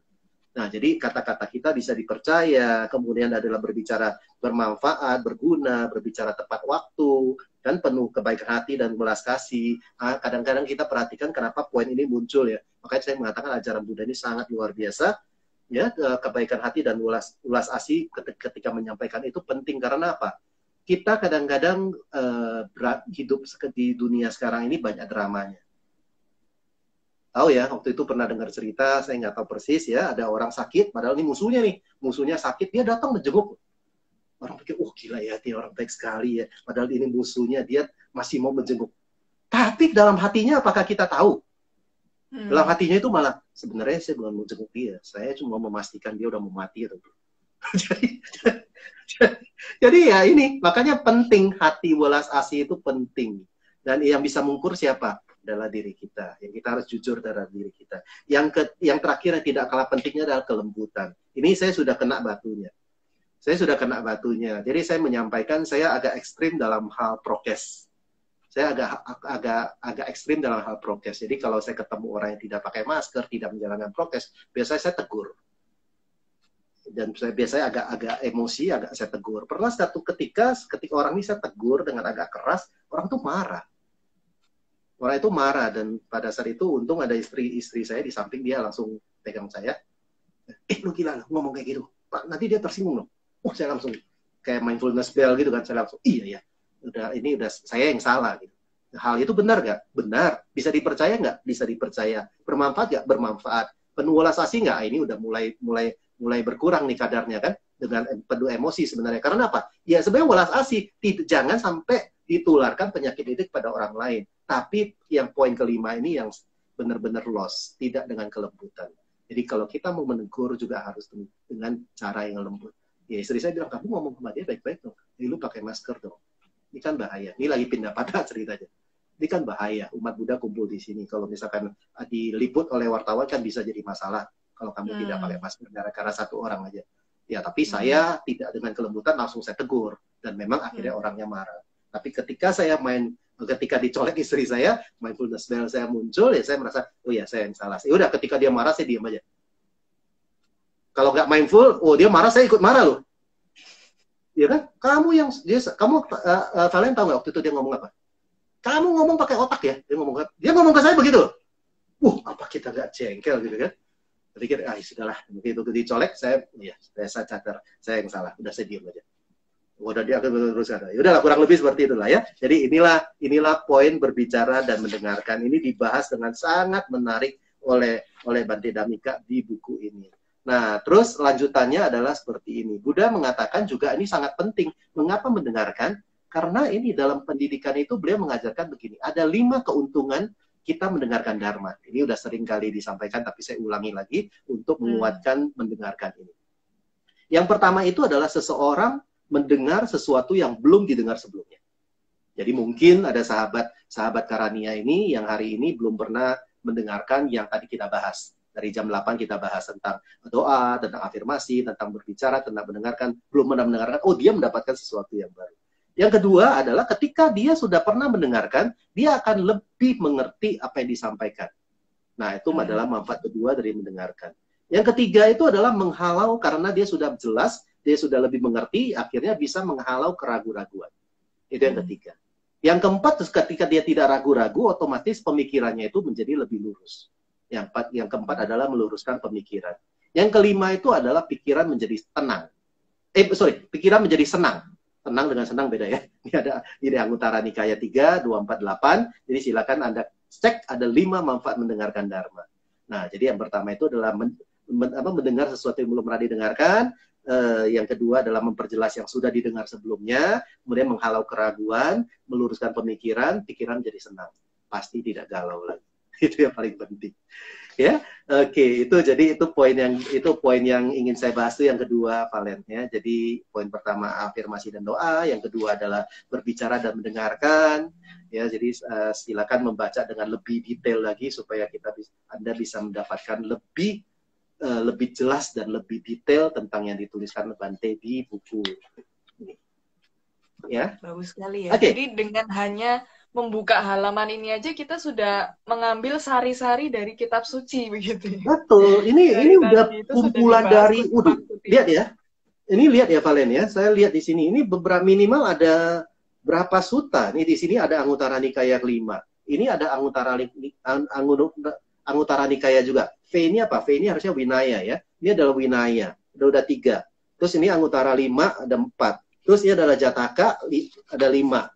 Nah, jadi kata-kata kita bisa dipercaya, kemudian adalah berbicara bermanfaat, berguna, berbicara tepat waktu, dan penuh kebaikan hati dan belas kasih. Kadang-kadang kita perhatikan kenapa poin ini muncul ya. Makanya saya mengatakan ajaran Buddha ini sangat luar biasa. Ya, kebaikan hati dan ulas asih ketika menyampaikan itu penting karena apa? Kita kadang-kadang hidup di dunia sekarang ini banyak dramanya. Tahu ya, waktu itu pernah dengar cerita, saya nggak tahu persis ya, ada orang sakit, padahal ini musuhnya sakit, dia datang menjenguk. Orang pikir, gila ya, dia orang baik sekali ya, padahal ini musuhnya, dia masih mau menjenguk. Tapi dalam hatinya apakah kita tahu? Dalam hatinya itu malah, sebenarnya saya bukan mau jenguk dia, saya cuma memastikan dia udah mau mati. Jadi ya ini, makanya penting hati welas asih itu penting. Dan yang bisa mengukur siapa? Adalah diri kita. Yang kita harus jujur terhadap diri kita. Yang terakhir yang tidak kalah pentingnya adalah kelembutan. Ini saya sudah kena batunya. Jadi saya menyampaikan saya agak ekstrim dalam hal prokes. Saya agak ekstrim dalam hal prokes. Jadi kalau saya ketemu orang yang tidak pakai masker, tidak menjalankan prokes, biasanya saya tegur. Dan saya biasanya agak emosi, saya tegur. Pernah satu ketika orang ini saya tegur dengan agak keras, orang tuh marah. Orang itu marah, dan pada saat itu untung ada istri saya di samping, dia langsung pegang saya. Lu gila lu ngomong kayak gitu. Pak, nanti dia tersinggung loh. Saya langsung kayak mindfulness bell gitu kan. Saya langsung, iya ya. Ini udah saya yang salah gitu. Hal itu benar nggak? Benar. Bisa dipercaya nggak? Bisa dipercaya. Bermanfaat nggak? Bermanfaat. Penuh welas asih nggak? Ini udah mulai berkurang nih kadarnya kan, dengan penuh emosi sebenarnya. Karena apa? Ya sebenarnya welas asih. Jangan sampai ditularkan penyakit itu kepada orang lain. Tapi yang poin kelima ini yang benar-benar loss, tidak dengan kelembutan. Jadi kalau kita mau menegur juga harus dengan cara yang lembut. Ya istri saya bilang, kamu ngomong sama dia baik-baik dong. Jadi lu pakai masker dong. Ini kan bahaya. Ini lagi pindah patah ceritanya. Ini kan bahaya. Umat Buddha kumpul di sini. Kalau misalkan diliput oleh wartawan kan bisa jadi masalah. Kalau kamu tidak pakai masker karena satu orang aja. Ya tapi saya tidak dengan kelembutan langsung saya tegur. Dan memang akhirnya orangnya marah. Tapi ketika dicolek istri saya, mindfulness bell saya muncul, ya saya merasa, oh ya saya yang salah. Ya udah, ketika dia marah saya diam aja. Kalau nggak mindful, dia marah saya ikut marah loh. Ya kan? Kalian tahu nggak waktu itu dia ngomong apa? Kamu ngomong pakai otak ya? Dia ngomong ke saya begitu. Apa kita nggak jengkel gitu kan? Saya pikir, sudahlah, begitu dicolek, saya sadar, saya yang salah. Udah saya diam aja. Udah dia akan terus ada. Udahlah, kurang lebih seperti itulah ya. Jadi inilah poin berbicara dan mendengarkan. Ini dibahas dengan sangat menarik oleh Bhante Dhammika di buku ini. Nah, terus lanjutannya adalah seperti ini. Buddha mengatakan juga ini sangat penting. Mengapa mendengarkan? Karena ini dalam pendidikan itu beliau mengajarkan begini. Ada 5 keuntungan kita mendengarkan Dharma. Ini udah sering kali disampaikan, tapi saya ulangi lagi untuk menguatkan mendengarkan ini. Yang pertama itu adalah seseorang mendengar sesuatu yang belum didengar sebelumnya. Jadi mungkin ada sahabat Karania ini yang hari ini belum pernah mendengarkan yang tadi kita bahas. Dari jam 8 kita bahas tentang doa, tentang afirmasi, tentang berbicara, tentang mendengarkan. Belum pernah mendengarkan, dia mendapatkan sesuatu yang baru. Yang kedua adalah ketika dia sudah pernah mendengarkan, dia akan lebih mengerti apa yang disampaikan. Nah, itu adalah manfaat kedua dari mendengarkan. Yang ketiga itu adalah menghalau karena dia sudah jelas, dia sudah lebih mengerti, akhirnya bisa menghalau keraguan-raguan. Itu yang ketiga. Yang keempat, ketika dia tidak ragu-ragu, otomatis pemikirannya itu menjadi lebih lurus. Yang keempat adalah meluruskan pemikiran. Yang kelima itu adalah pikiran menjadi tenang. Pikiran menjadi senang. Tenang dengan senang beda ya. Ini ada di Anguttara Nikaya 3, 248. Jadi silakan Anda cek, ada 5 manfaat mendengarkan Dharma. Nah, jadi yang pertama itu adalah mendengar sesuatu yang belum pernah didengarkan. Yang kedua adalah memperjelas yang sudah didengar sebelumnya, kemudian menghalau keraguan, meluruskan pemikiran, pikiran jadi senang, pasti tidak galau lagi. Itu yang paling penting. Ya, oke, itu poin yang ingin saya bahas itu yang kedua, Valen ya. Jadi poin pertama afirmasi dan doa, yang kedua adalah berbicara dan mendengarkan. Ya, jadi silakan membaca dengan lebih detail lagi supaya Anda bisa mendapatkan lebih lebih jelas dan lebih detail tentang yang dituliskan Bante di buku ini. Ya, Bagus sekali ya. oke. Jadi dengan hanya membuka halaman ini aja kita sudah mengambil sari-sari dari kitab suci begitu ya. Betul. Ini Dari udah tadi itu sudah kumpulan dibahas dari, waduh, kutip-kutip. lihat ya. Ini lihat ya Valen ya. Saya lihat di sini. Ini beberapa minimal ada berapa suta. Ini di sini ada Anguttara Nikaya kelima. Ini ada Anguttara Nikaya juga. V ini apa? V ini harusnya Winaya ya. Ini adalah Winaya. Udah 3. Terus ini Anguttara 5 ada 4. Terus ini adalah Jataka ada 5.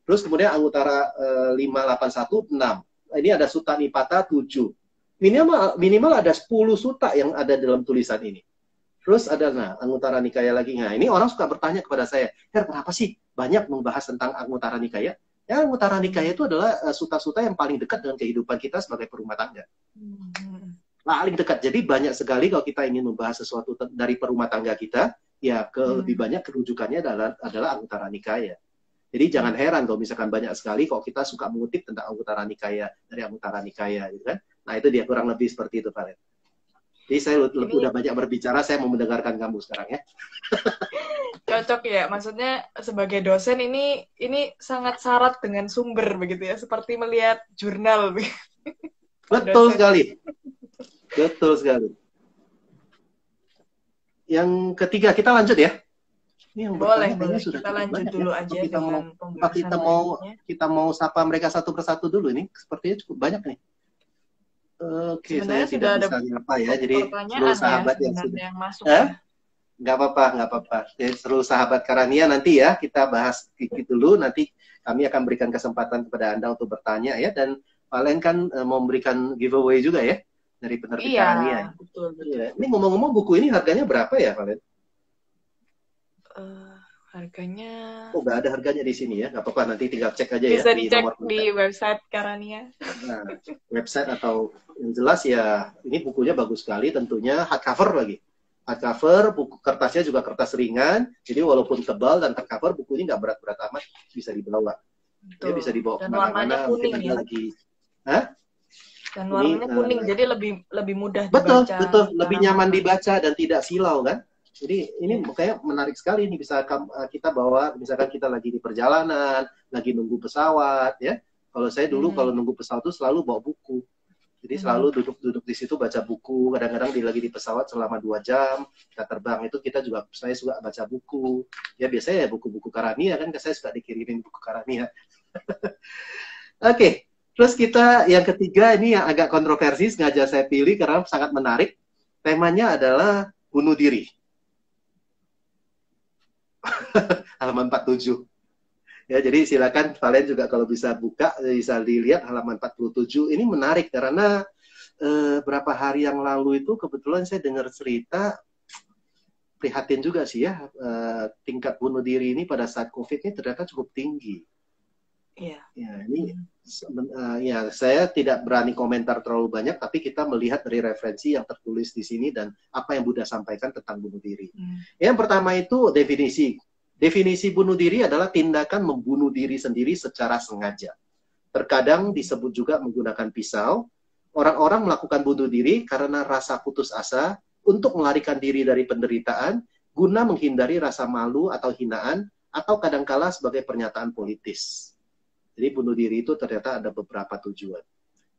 Terus kemudian Anguttara 581 6. Ini ada Sutta Nipata 7. Minimal ada 10 suta yang ada dalam tulisan ini. Terus ada Anguttara Nikaya lagi. Nah, ini orang suka bertanya kepada saya, kenapa sih banyak membahas tentang Anguttara Nikaya? Ya, Anguttara Nikaya itu adalah suta-suta yang paling dekat dengan kehidupan kita sebagai perumah tangga. Paling dekat. Jadi banyak sekali kalau kita ingin membahas sesuatu dari perumah tangga kita, ya lebih banyak kerujukannya adalah Anguttara Nikaya. Jadi jangan heran kalau misalkan banyak sekali kalau kita suka mengutip tentang Anguttara Nikaya dari Anguttara Nikaya, gitu kan? Nah itu dia kurang lebih seperti itu, Valen. Jadi saya udah banyak berbicara, saya mau mendengarkan kamu sekarang ya. Cocok ya, maksudnya sebagai dosen ini sangat syarat dengan sumber begitu ya, seperti melihat jurnal. Betul sekali. Betul sekali. Yang ketiga kita lanjut ya. Ini yang boleh, sudah kita lanjut banyak, dulu ya. aja dengan pembahasan kita mau sapa mereka satu persatu dulu. Ini sepertinya cukup banyak nih. Oke, sebenarnya saya tidak bisa nyapa ya. Jadi seluruh sahabat yang sudah masuk ya. Nggak apa-apa. Jadi seluruh sahabat Karania nanti ya kita bahas sedikit dulu. Nanti kami akan berikan kesempatan kepada Anda untuk bertanya ya. Dan Valen kan mau memberikan giveaway juga ya dari penerbit Karania. Betul. Ya. Ini ngomong-ngomong buku ini harganya berapa ya, Valen? Harganya nggak ada harganya di sini ya, nggak apa-apa, nanti tinggal cek aja bisa ya di nomor di website Karania. Nah, website atau yang jelas ya ini bukunya bagus sekali, tentunya hardcover lagi. Hardcover, buku kertasnya juga kertas ringan, jadi walaupun tebal dan hardcover buku ini nggak berat-berat amat, bisa dibawa. Dia bisa dibawa kemana-mana, mungkin ada lagi. Dan warnanya kuning, jadi lebih mudah dibaca. Betul, lebih nyaman dibaca dan tidak silau kan. Jadi ini kayak menarik sekali nih, bisa kita bawa, misalkan kita lagi di perjalanan, lagi nunggu pesawat ya. Kalau saya dulu kalau nunggu pesawat itu selalu bawa buku. Jadi selalu duduk di situ baca buku. Kadang-kadang lagi di pesawat selama 2 jam kita terbang itu saya suka baca buku. Ya biasanya ya buku-buku Karania kan, saya suka dikirimin buku Karania. Oke. Terus kita yang ketiga ini yang agak kontroversi, sengaja saya pilih karena sangat menarik. Temanya adalah bunuh diri. Halaman 47. Ya, jadi silakan Valen juga kalau bisa buka, bisa dilihat halaman 47. Ini menarik karena berapa hari yang lalu itu kebetulan saya dengar cerita, prihatin juga sih ya, tingkat bunuh diri ini pada saat COVID ini ternyata cukup tinggi. Iya. Ya, ini ya saya tidak berani komentar terlalu banyak, tapi kita melihat dari referensi yang tertulis di sini dan apa yang Buddha sampaikan tentang bunuh diri. Yang pertama itu definisi. Definisi bunuh diri adalah tindakan membunuh diri sendiri secara sengaja. Terkadang disebut juga menggunakan pisau. Orang-orang melakukan bunuh diri karena rasa putus asa untuk melarikan diri dari penderitaan, guna menghindari rasa malu atau hinaan, atau kadangkala sebagai pernyataan politis. Jadi bunuh diri itu ternyata ada beberapa tujuan.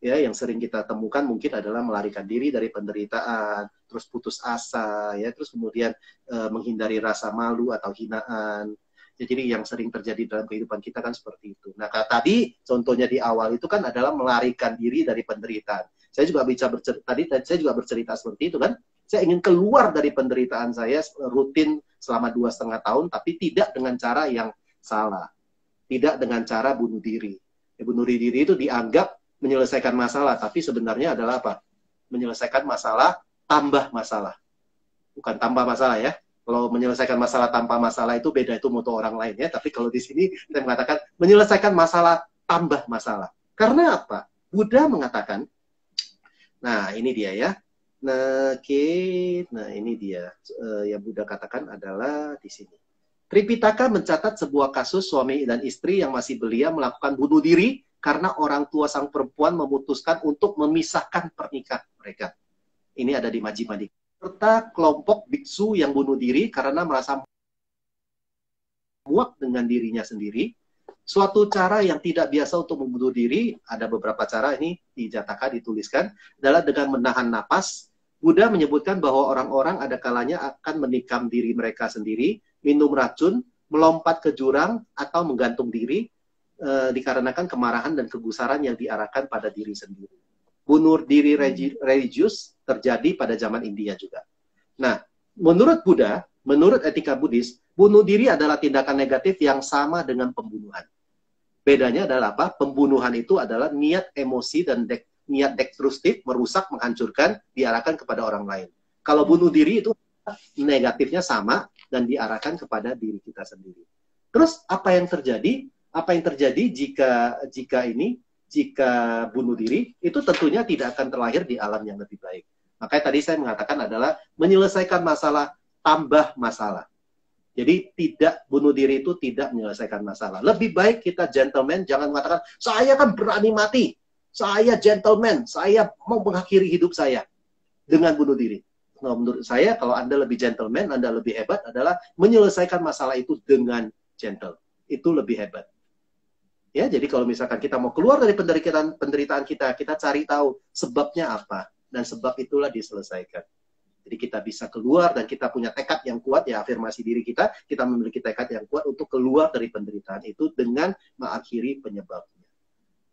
Ya, yang sering kita temukan mungkin adalah melarikan diri dari penderitaan, terus putus asa, ya, terus kemudian menghindari rasa malu atau hinaan. Ya, jadi yang sering terjadi dalam kehidupan kita kan seperti itu. Nah, tadi contohnya di awal itu kan adalah melarikan diri dari penderitaan. Saya juga saya juga bercerita seperti itu kan. Saya ingin keluar dari penderitaan saya rutin selama 2,5 tahun, tapi tidak dengan cara yang salah. Tidak dengan cara bunuh diri. Ya, bunuh diri itu dianggap menyelesaikan masalah, tapi sebenarnya adalah apa? Menyelesaikan masalah tambah masalah. Bukan tambah masalah ya. Kalau menyelesaikan masalah tanpa masalah itu beda, itu moto orang lain ya. Tapi kalau di sini saya mengatakan menyelesaikan masalah tambah masalah. Karena apa? Buddha mengatakan, nah ini dia ya. Nah ini dia yang Buddha katakan adalah di sini. Tripitaka mencatat sebuah kasus suami dan istri yang masih belia melakukan bunuh diri karena orang tua sang perempuan memutuskan untuk memisahkan pernikahan mereka. Ini ada di Majjhima Nikaya. Serta kelompok biksu yang bunuh diri karena merasa muak dengan dirinya sendiri. Suatu cara yang tidak biasa untuk membunuh diri, ada beberapa cara ini dijatakan, dituliskan, adalah dengan menahan napas. Buddha menyebutkan bahwa orang-orang ada kalanya akan menikam diri mereka sendiri, minum racun, melompat ke jurang, atau menggantung diri, dikarenakan kemarahan dan kegusaran yang diarahkan pada diri sendiri. Bunuh diri religius terjadi pada zaman India juga. Nah, menurut Buddha, menurut etika Buddhis, bunuh diri adalah tindakan negatif yang sama dengan pembunuhan. Bedanya adalah apa? Pembunuhan itu adalah niat emosi dan niat destruktif, merusak, menghancurkan, diarahkan kepada orang lain. Kalau bunuh diri itu negatifnya sama dan diarahkan kepada diri kita sendiri. Terus apa yang terjadi? Apa yang terjadi jika bunuh diri? Itu tentunya tidak akan terlahir di alam yang lebih baik. Makanya tadi saya mengatakan adalah menyelesaikan masalah, tambah masalah. Jadi tidak, bunuh diri itu tidak menyelesaikan masalah. Lebih baik kita gentleman, jangan mengatakan, saya kan berani mati, saya gentleman, saya mau mengakhiri hidup saya dengan bunuh diri. Nah, menurut saya, kalau Anda lebih gentleman, Anda lebih hebat adalah menyelesaikan masalah itu dengan gentle. Itu lebih hebat. Ya, jadi kalau misalkan kita mau keluar dari penderitaan kita, kita cari tahu sebabnya apa, dan sebab itulah diselesaikan. Jadi kita bisa keluar dan kita punya tekad yang kuat, ya afirmasi diri kita memiliki tekad yang kuat untuk keluar dari penderitaan itu dengan mengakhiri penyebabnya.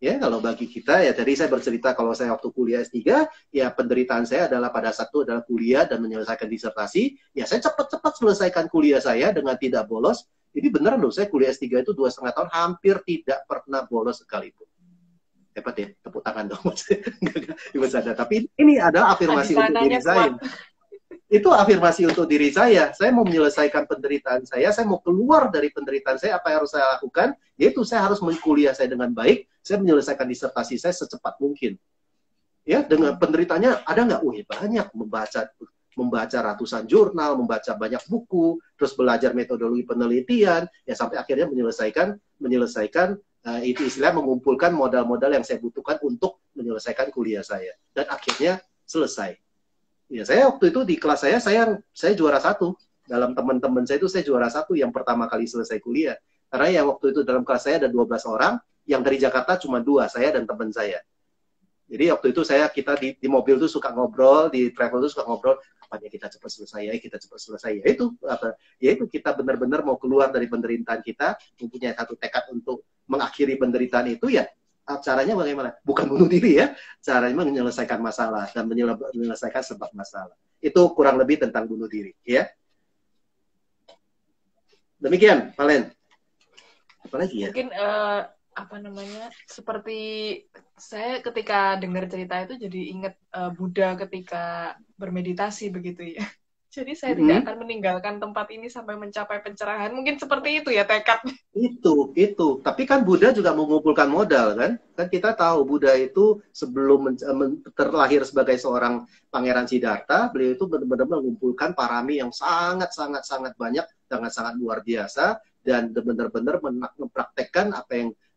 Ya, kalau bagi kita, ya tadi saya bercerita kalau saya waktu kuliah S3, ya penderitaan saya adalah pada saat itu adalah kuliah dan menyelesaikan disertasi, ya saya cepat-cepat selesaikan kuliah saya dengan tidak bolos. Jadi beneran loh, saya kuliah S3 itu 2,5 tahun, hampir tidak pernah bolos sekalipun. Hebat ya, tepuk tangan dong. Tapi ini adalah afirmasi untuk diri saya. Itu afirmasi untuk diri saya. Saya mau menyelesaikan penderitaan saya mau keluar dari penderitaan saya, apa yang harus saya lakukan? Yaitu saya harus kuliah saya dengan baik, saya menyelesaikan disertasi saya secepat mungkin. Ya, dengan penderitaannya ada nggak? Banyak, membaca ratusan jurnal, membaca banyak buku, terus belajar metodologi penelitian, ya sampai akhirnya menyelesaikan itu istilah mengumpulkan modal-modal yang saya butuhkan untuk menyelesaikan kuliah saya. Dan akhirnya selesai. Ya, saya waktu itu di kelas saya juara 1. Dalam teman-teman saya itu saya juara 1 yang pertama kali selesai kuliah. Karena yang waktu itu dalam kelas saya ada 12 orang, yang dari Jakarta cuma 2, saya dan teman saya. Jadi waktu itu kita di mobil tuh suka ngobrol, di travel tuh suka ngobrol, kapan ya kita cepat selesai ya. Itu kita benar-benar mau keluar dari penderitaan kita, mempunyai satu tekad untuk mengakhiri penderitaan itu, ya caranya bagaimana? Bukan bunuh diri ya, caranya menyelesaikan masalah dan menyelesaikan sebab masalah. Itu kurang lebih tentang bunuh diri, ya. Demikian, Valen. Apalagi ya? Mungkin seperti saya ketika dengar cerita itu jadi ingat Buddha ketika bermeditasi begitu ya. Jadi saya tidak akan meninggalkan tempat ini sampai mencapai pencerahan. Mungkin seperti itu ya tekad. Itu. Tapi kan Buddha juga mengumpulkan modal kan? Kan kita tahu Buddha itu sebelum terlahir sebagai seorang Pangeran Siddhartha, beliau itu benar-benar mengumpulkan parami yang sangat banyak, sangat luar biasa, dan benar-benar mempraktekkan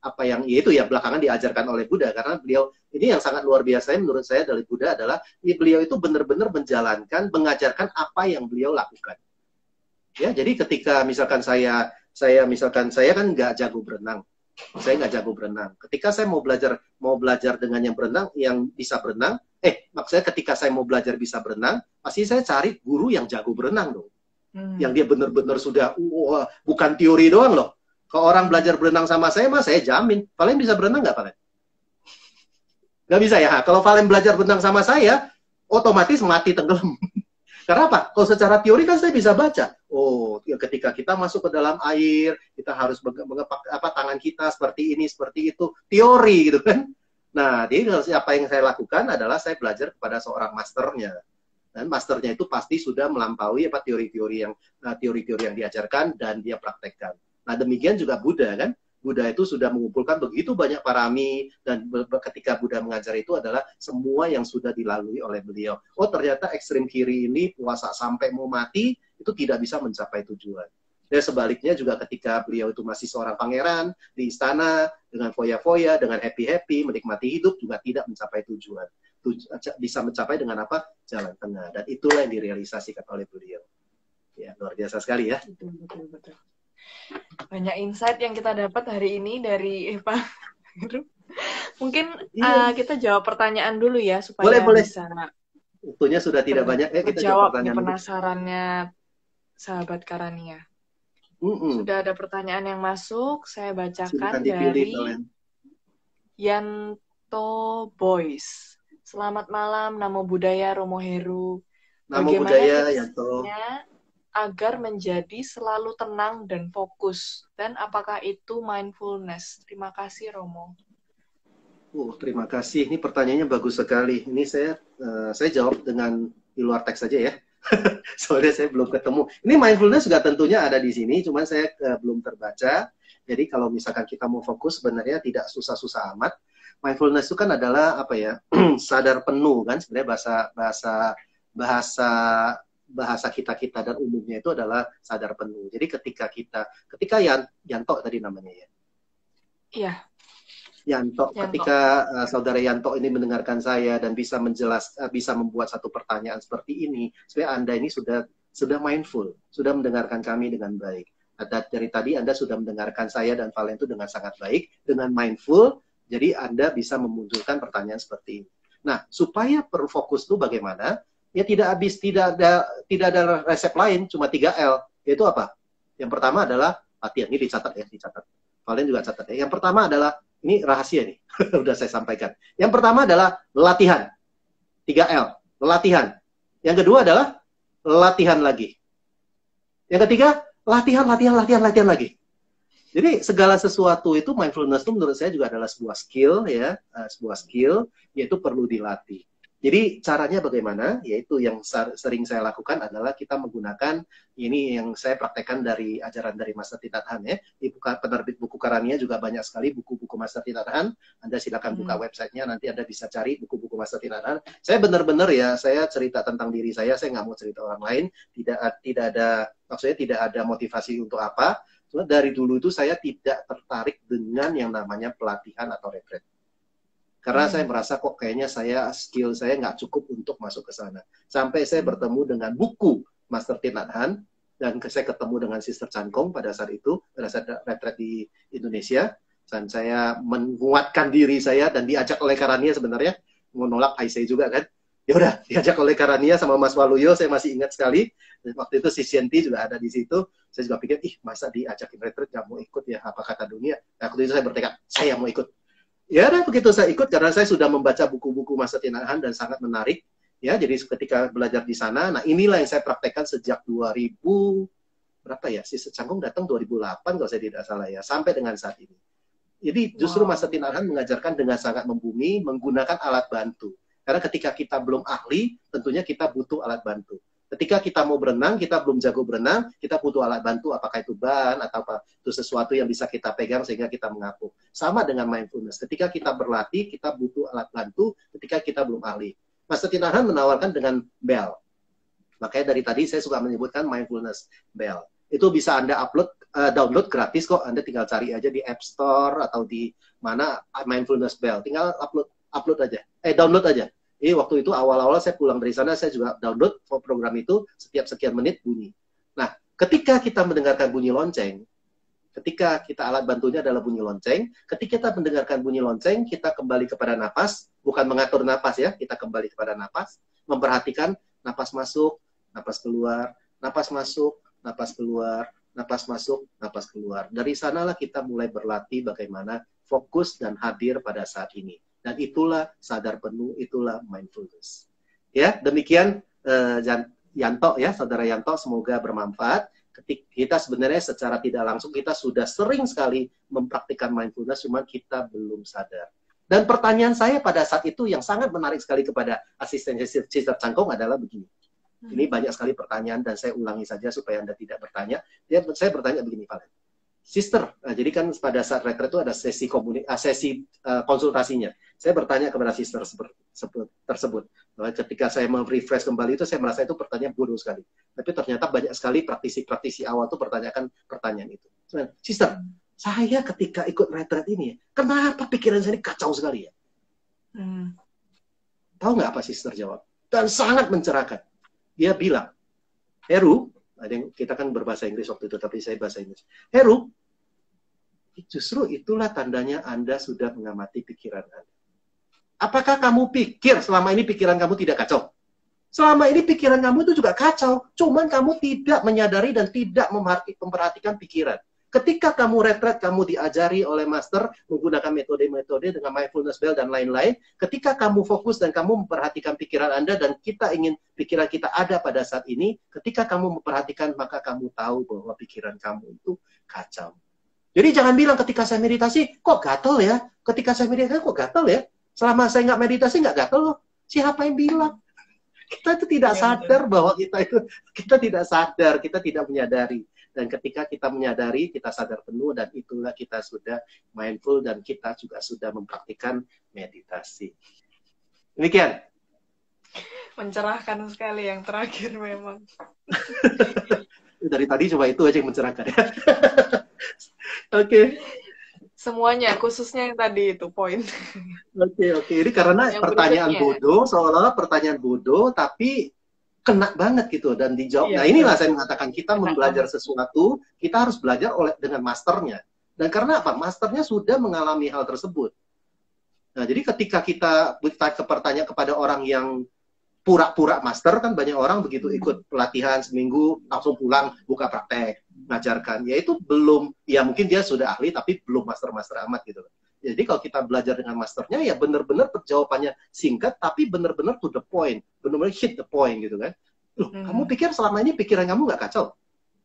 apa yang itu ya belakangan diajarkan oleh Buddha. Karena beliau ini yang sangat luar biasa menurut saya dari Buddha adalah beliau itu benar-benar mengajarkan apa yang beliau lakukan. Ya, jadi ketika misalkan saya kan nggak jago berenang, Ketika saya mau belajar dengan yang berenang, yang bisa berenang, maksudnya ketika saya mau belajar bisa berenang, pasti saya cari guru yang jago berenang dong, yang dia benar-benar sudah, bukan teori doang loh. Kalau orang belajar berenang sama saya jamin, Valen bisa berenang nggak, Valen? Nggak bisa ya. Kalau Valen belajar berenang sama saya, otomatis mati tenggelam. Karena apa? Kalau secara teori kan saya bisa baca. Oh, ketika kita masuk ke dalam air, kita harus mengepak tangan kita seperti ini, seperti itu. Teori gitu kan. Nah, jadi apa yang saya lakukan adalah saya belajar kepada seorang masternya. Dan masternya itu pasti sudah melampaui teori-teori yang diajarkan dan dia praktekkan. Nah, demikian juga Buddha kan. Buddha itu sudah mengumpulkan begitu banyak parami, dan ketika Buddha mengajar itu adalah semua yang sudah dilalui oleh beliau. Oh, ternyata ekstrim kiri ini puasa sampai mau mati itu tidak bisa mencapai tujuan. Dan sebaliknya juga ketika beliau itu masih seorang pangeran di istana dengan foya-foya, dengan happy-happy, menikmati hidup juga tidak mencapai tujuan. bisa mencapai dengan apa? Jalan tengah. Dan itulah yang direalisasikan oleh beliau. Ya, luar biasa sekali ya. Betul. Banyak insight yang kita dapat hari ini dari Pak Heru. Mungkin kita jawab pertanyaan dulu ya supaya boleh. bisa Waktunya sudah tidak banyak. Kita jawab pertanyaan penasarannya sahabat Karania. Sudah ada pertanyaan yang masuk, saya bacakan dari Yanto Boys. Selamat malam, Namo Buddhaya Romo Heru. Namo Buddhaya Yanto. Agar menjadi selalu tenang dan fokus, dan apakah itu mindfulness? Terima kasih Romo. Terima kasih. Ini pertanyaannya bagus sekali. Ini saya jawab dengan di luar teks saja ya. Soalnya saya belum ketemu. Ini mindfulness juga tentunya ada di sini, cuman saya belum terbaca. Jadi kalau misalkan kita mau fokus, sebenarnya tidak susah-susah amat. Mindfulness itu kan adalah apa ya? Sadar penuh kan. Sebenarnya bahasa kita dan umumnya itu adalah sadar penuh. Jadi ketika Yanto tadi namanya ya. Iya. Yanto. Ketika saudara Yanto ini mendengarkan saya dan bisa membuat satu pertanyaan seperti ini, sebenarnya Anda ini sudah mindful, sudah mendengarkan kami dengan baik. Dari tadi Anda sudah mendengarkan saya dan Valen itu dengan sangat baik, dengan mindful, jadi Anda bisa memunculkan pertanyaan seperti ini. Nah, supaya fokus itu bagaimana? Ya tidak ada resep lain, cuma 3L. Yaitu apa? Yang pertama adalah latihan. Ini dicatat. Valen juga catat ya. Yang pertama adalah ini rahasia nih, udah saya sampaikan. Yang pertama adalah latihan, 3L, latihan. Yang kedua adalah latihan lagi. Yang ketiga, latihan lagi. Jadi segala sesuatu itu mindfulness itu menurut saya juga adalah sebuah skill ya, yaitu perlu dilatih. Jadi caranya bagaimana? Yaitu yang sering saya lakukan adalah kita menggunakan ini yang saya praktekkan dari ajaran dari Master Thich Nhat Hanh ya. Di penerbit buku Karania juga banyak sekali buku-buku Master Thich Nhat Hanh. Anda silakan buka websitenya, nanti Anda bisa cari buku-buku Master Thich Nhat Hanh. Saya benar-benar ya, saya cerita tentang diri saya nggak mau cerita orang lain. Maksudnya tidak ada motivasi untuk apa. Cuma dari dulu itu saya tidak tertarik dengan yang namanya pelatihan atau retreat. Karena saya merasa kok kayaknya skill saya nggak cukup untuk masuk ke sana. Sampai saya bertemu dengan buku Master Thich Nhat Hanh, dan saya ketemu dengan Sister Chan Kong pada saat itu, pada saat retreat di Indonesia, dan saya menguatkan diri saya, dan diajak oleh Karania sebenarnya, menolak IC juga kan. Ya udah, diajak oleh Karania sama Mas Waluyo, saya masih ingat sekali. Dan waktu itu si Sienti juga ada di situ. Saya juga pikir, masa diajakin retreat nggak mau ikut ya, apa kata dunia. Nah, waktu itu saya bertekad, saya mau ikut. Ya, dan begitu saya ikut karena saya sudah membaca buku-buku Master Thich Nhat Hanh dan sangat menarik. Ya, jadi ketika belajar di sana, nah inilah yang saya praktekkan sejak 2000 berapa ya? Si Cangkong datang 2008 kalau saya tidak salah ya, sampai dengan saat ini. Jadi justru Master Thich Nhat Hanh mengajarkan dengan sangat membumi menggunakan alat bantu. Karena ketika kita belum ahli, tentunya kita butuh alat bantu. Ketika kita mau berenang, kita belum jago berenang, kita butuh alat bantu, apakah itu ban, atau apa itu sesuatu yang bisa kita pegang sehingga kita mengapung. Sama dengan mindfulness. Ketika kita berlatih, kita butuh alat bantu ketika kita belum ahli. Master Thich Nhat Hanh menawarkan dengan bell. Makanya dari tadi saya suka menyebutkan mindfulness bell. Itu bisa Anda download gratis kok. Anda tinggal cari aja di App Store atau di mana mindfulness bell. Tinggal download aja. Jadi waktu itu awal-awal saya pulang dari sana, saya juga download program itu setiap sekian menit bunyi. Nah, ketika kita mendengarkan bunyi lonceng, ketika kita alat bantunya adalah bunyi lonceng, ketika kita mendengarkan bunyi lonceng, kita kembali kepada napas, bukan mengatur napas ya, kita kembali kepada napas, memperhatikan napas masuk, napas keluar, napas masuk, napas keluar, napas masuk, napas keluar. Dari sanalah kita mulai berlatih bagaimana fokus dan hadir pada saat ini. Dan itulah sadar penuh, itulah mindfulness. Ya, demikian Yanto ya, saudara Yanto, semoga bermanfaat. Ketika kita sebenarnya secara tidak langsung kita sudah sering sekali mempraktikkan mindfulness, cuma kita belum sadar. Dan pertanyaan saya pada saat itu yang sangat menarik sekali kepada asisten Sister Chan Kong adalah begini. Ini banyak sekali pertanyaan dan saya ulangi saja supaya Anda tidak bertanya. Saya bertanya begini, Valen. Sister, jadi kan pada saat retreat itu ada sesi konsultasinya. Saya bertanya kepada sister tersebut. Ketika saya merefresh kembali itu, saya merasa itu pertanyaan bodoh sekali. Tapi ternyata banyak sekali praktisi-praktisi awal itu pertanyakan pertanyaan itu. Sister, saya ketika ikut retreat ini, kenapa pikiran saya ini kacau sekali ya? Tahu nggak apa sister jawab? Dan sangat mencerahkan. Dia bilang, Heru, kita kan berbahasa Inggris waktu itu, tapi saya bahasa Inggris. Heru, justru itulah tandanya Anda sudah mengamati pikiran Anda. Apakah kamu pikir selama ini pikiran kamu tidak kacau? Selama ini pikiran kamu itu juga kacau, cuman kamu tidak menyadari dan tidak memperhatikan pikiran. Ketika kamu retret, kamu diajari oleh master menggunakan metode-metode dengan mindfulness bell dan lain-lain. Ketika kamu fokus dan kamu memperhatikan pikiran Anda dan kita ingin pikiran kita ada pada saat ini, ketika kamu memperhatikan maka kamu tahu bahwa pikiran kamu itu kacau. Jadi jangan bilang ketika saya meditasi, kok gatel ya? Ketika saya meditasi, kok gatel ya? Selama saya nggak meditasi, nggak gatel loh. Siapa yang bilang? Kita itu tidak sadar bahwa kita tidak sadar, kita tidak menyadari. Dan ketika kita menyadari, kita sadar penuh dan itulah kita sudah mindful dan kita juga sudah mempraktikkan meditasi. Demikian. Mencerahkan sekali yang terakhir memang. Dari tadi coba itu aja yang mencerahkan ya. Oke. Semuanya, khususnya yang tadi itu poin. Oke. Ini karena yang pertanyaan bodoh, seolah-olah pertanyaan bodoh, tapi kena banget gitu dan dijawab. Nah inilah saya mengatakan kita belajar sesuatu, kita harus belajar dengan masternya. Dan karena apa? Masternya sudah mengalami hal tersebut. Nah jadi ketika kita bertanya kepada orang yang pura-pura master, kan banyak orang begitu ikut pelatihan seminggu langsung pulang buka praktek ngajarkan, ya itu belum, ya mungkin dia sudah ahli tapi belum master-master amat gitu. Jadi kalau kita belajar dengan masternya ya benar-benar jawabannya singkat tapi benar-benar to the point, benar-benar hit the point gitu kan. Loh, kamu pikir selama ini pikiran kamu nggak kacau?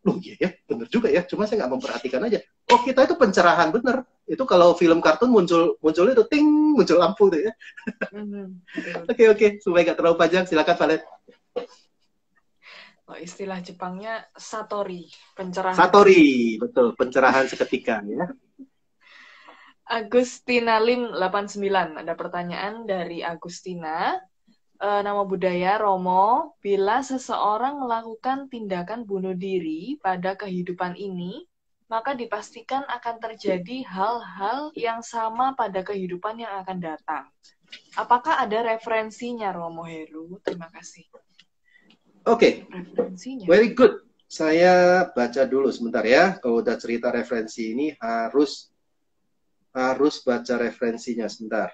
Loh iya ya, benar juga ya, cuma saya nggak memperhatikan aja. Oh kita itu pencerahan bener. Itu kalau film kartun muncul itu ting, muncul lampu tuh ya. Oke, supaya nggak terlalu panjang, silakan Valen. Oh, istilah Jepangnya satori, pencerahan. Satori, betul, pencerahan seketika ya. Agustina Lim 89, ada pertanyaan dari Agustina. Nama budaya Romo, bila seseorang melakukan tindakan bunuh diri pada kehidupan ini, maka dipastikan akan terjadi hal-hal yang sama pada kehidupan yang akan datang. Apakah ada referensinya, Romo Heru? Terima kasih. Oke, very good. Saya baca dulu sebentar ya. Kalau udah cerita referensi ini harus baca referensinya sebentar.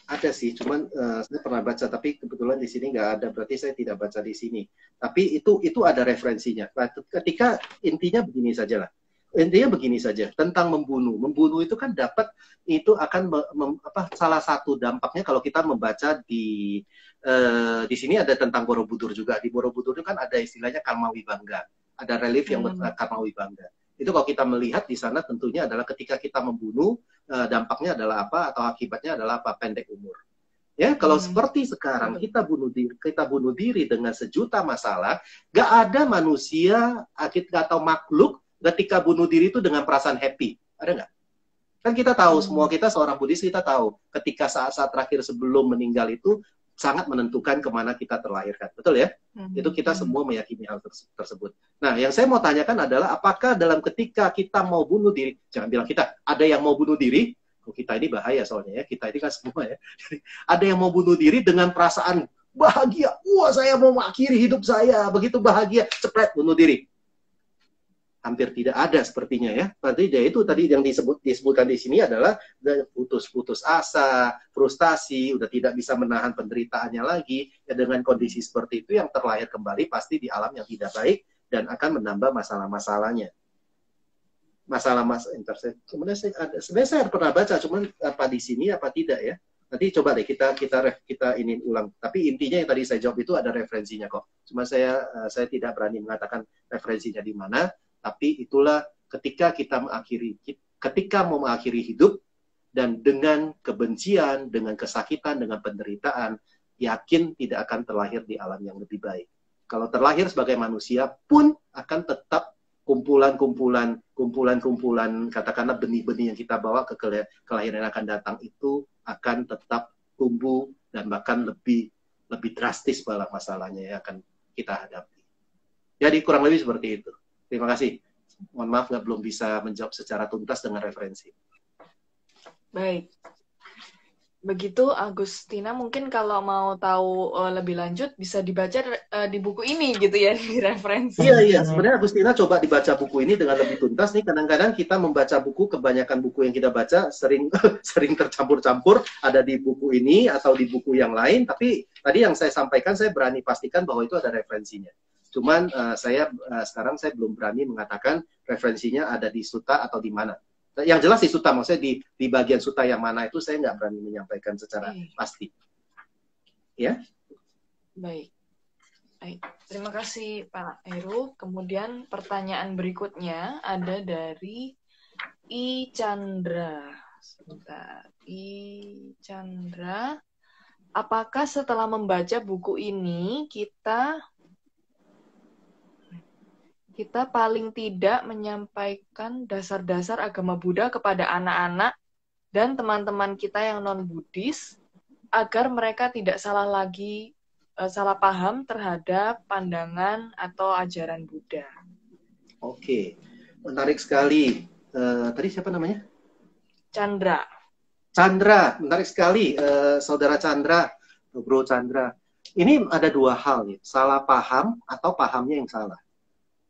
Ada sih, cuman saya pernah baca, tapi kebetulan di sini nggak ada, berarti saya tidak baca di sini. Tapi itu ada referensinya. Ketika intinya begini saja lah. Intinya begini saja tentang membunuh. Membunuh itu kan itu akan salah satu dampaknya kalau kita membaca di sini ada tentang Borobudur juga. Di Borobudur itu kan ada istilahnya Karma Wibangga. Ada relief yang Karma Wibangga. Itu kalau kita melihat di sana tentunya adalah ketika kita membunuh, dampaknya adalah apa atau akibatnya adalah apa? Pendek umur. Ya, kalau seperti sekarang kita bunuh diri dengan sejuta masalah, gak ada manusia atau makhluk ketika bunuh diri itu dengan perasaan happy. Ada nggak? Kan kita tahu, semua kita seorang Buddhis kita tahu ketika saat-saat terakhir sebelum meninggal itu sangat menentukan kemana kita terlahirkan. Betul ya? Itu kita semua meyakini hal tersebut. Nah, yang saya mau tanyakan adalah apakah dalam ketika kita mau bunuh diri, jangan bilang kita, ada yang mau bunuh diri, kita ini bahaya soalnya ya, kita ini kan semua ya. Ada yang mau bunuh diri dengan perasaan bahagia, wah saya mau mengakhiri hidup saya, begitu bahagia, cepet bunuh diri. Hampir tidak ada sepertinya ya. Nanti dia itu tadi yang disebutkan di sini adalah putus asa, frustasi, udah tidak bisa menahan penderitaannya lagi. Ya dengan kondisi seperti itu yang terlahir kembali pasti di alam yang tidak baik dan akan menambah masalah-masalahnya. Sebenarnya saya pernah baca, cuman apa di sini apa tidak ya. Nanti coba deh kita ini ulang. Tapi intinya yang tadi saya jawab itu ada referensinya kok. Cuma saya tidak berani mengatakan referensinya di mana. Tapi itulah ketika ketika mau mengakhiri hidup dan dengan kebencian, dengan kesakitan, dengan penderitaan, yakin tidak akan terlahir di alam yang lebih baik. Kalau terlahir sebagai manusia pun akan tetap kumpulan-kumpulan katakanlah benih-benih yang kita bawa ke kelahiran yang akan datang itu akan tetap tumbuh dan bahkan lebih drastis masalahnya yang akan kita hadapi. Jadi kurang lebih seperti itu. Terima kasih. Mohon maaf belum bisa menjawab secara tuntas dengan referensi. Baik. Begitu Agustina, mungkin kalau mau tahu lebih lanjut bisa dibaca di buku ini gitu ya, di referensi. Iya. Sebenarnya Agustina coba dibaca buku ini dengan lebih tuntas nih. Kadang-kadang kita membaca buku, kebanyakan buku yang kita baca sering sering tercampur-campur ada di buku ini atau di buku yang lain. Tapi tadi yang saya sampaikan, saya berani pastikan bahwa itu ada referensinya. Cuman sekarang saya belum berani mengatakan referensinya ada di Sutta atau di mana. Yang jelas di Sutta, maksudnya di bagian Sutta yang mana itu saya nggak berani menyampaikan secara pasti. Ya. Baik. Baik. Terima kasih Pak Heru. Kemudian pertanyaan berikutnya ada dari I Chandra. Sebentar. I Chandra. Apakah setelah membaca buku ini kita paling tidak menyampaikan dasar-dasar agama Buddha kepada anak-anak dan teman-teman kita yang non-Buddhis agar mereka tidak salah paham terhadap pandangan atau ajaran Buddha? Oke, menarik sekali. Tadi siapa namanya? Chandra. Chandra, menarik sekali. Saudara Chandra, Bro Chandra. Ini ada dua hal nih, salah paham atau pahamnya yang salah.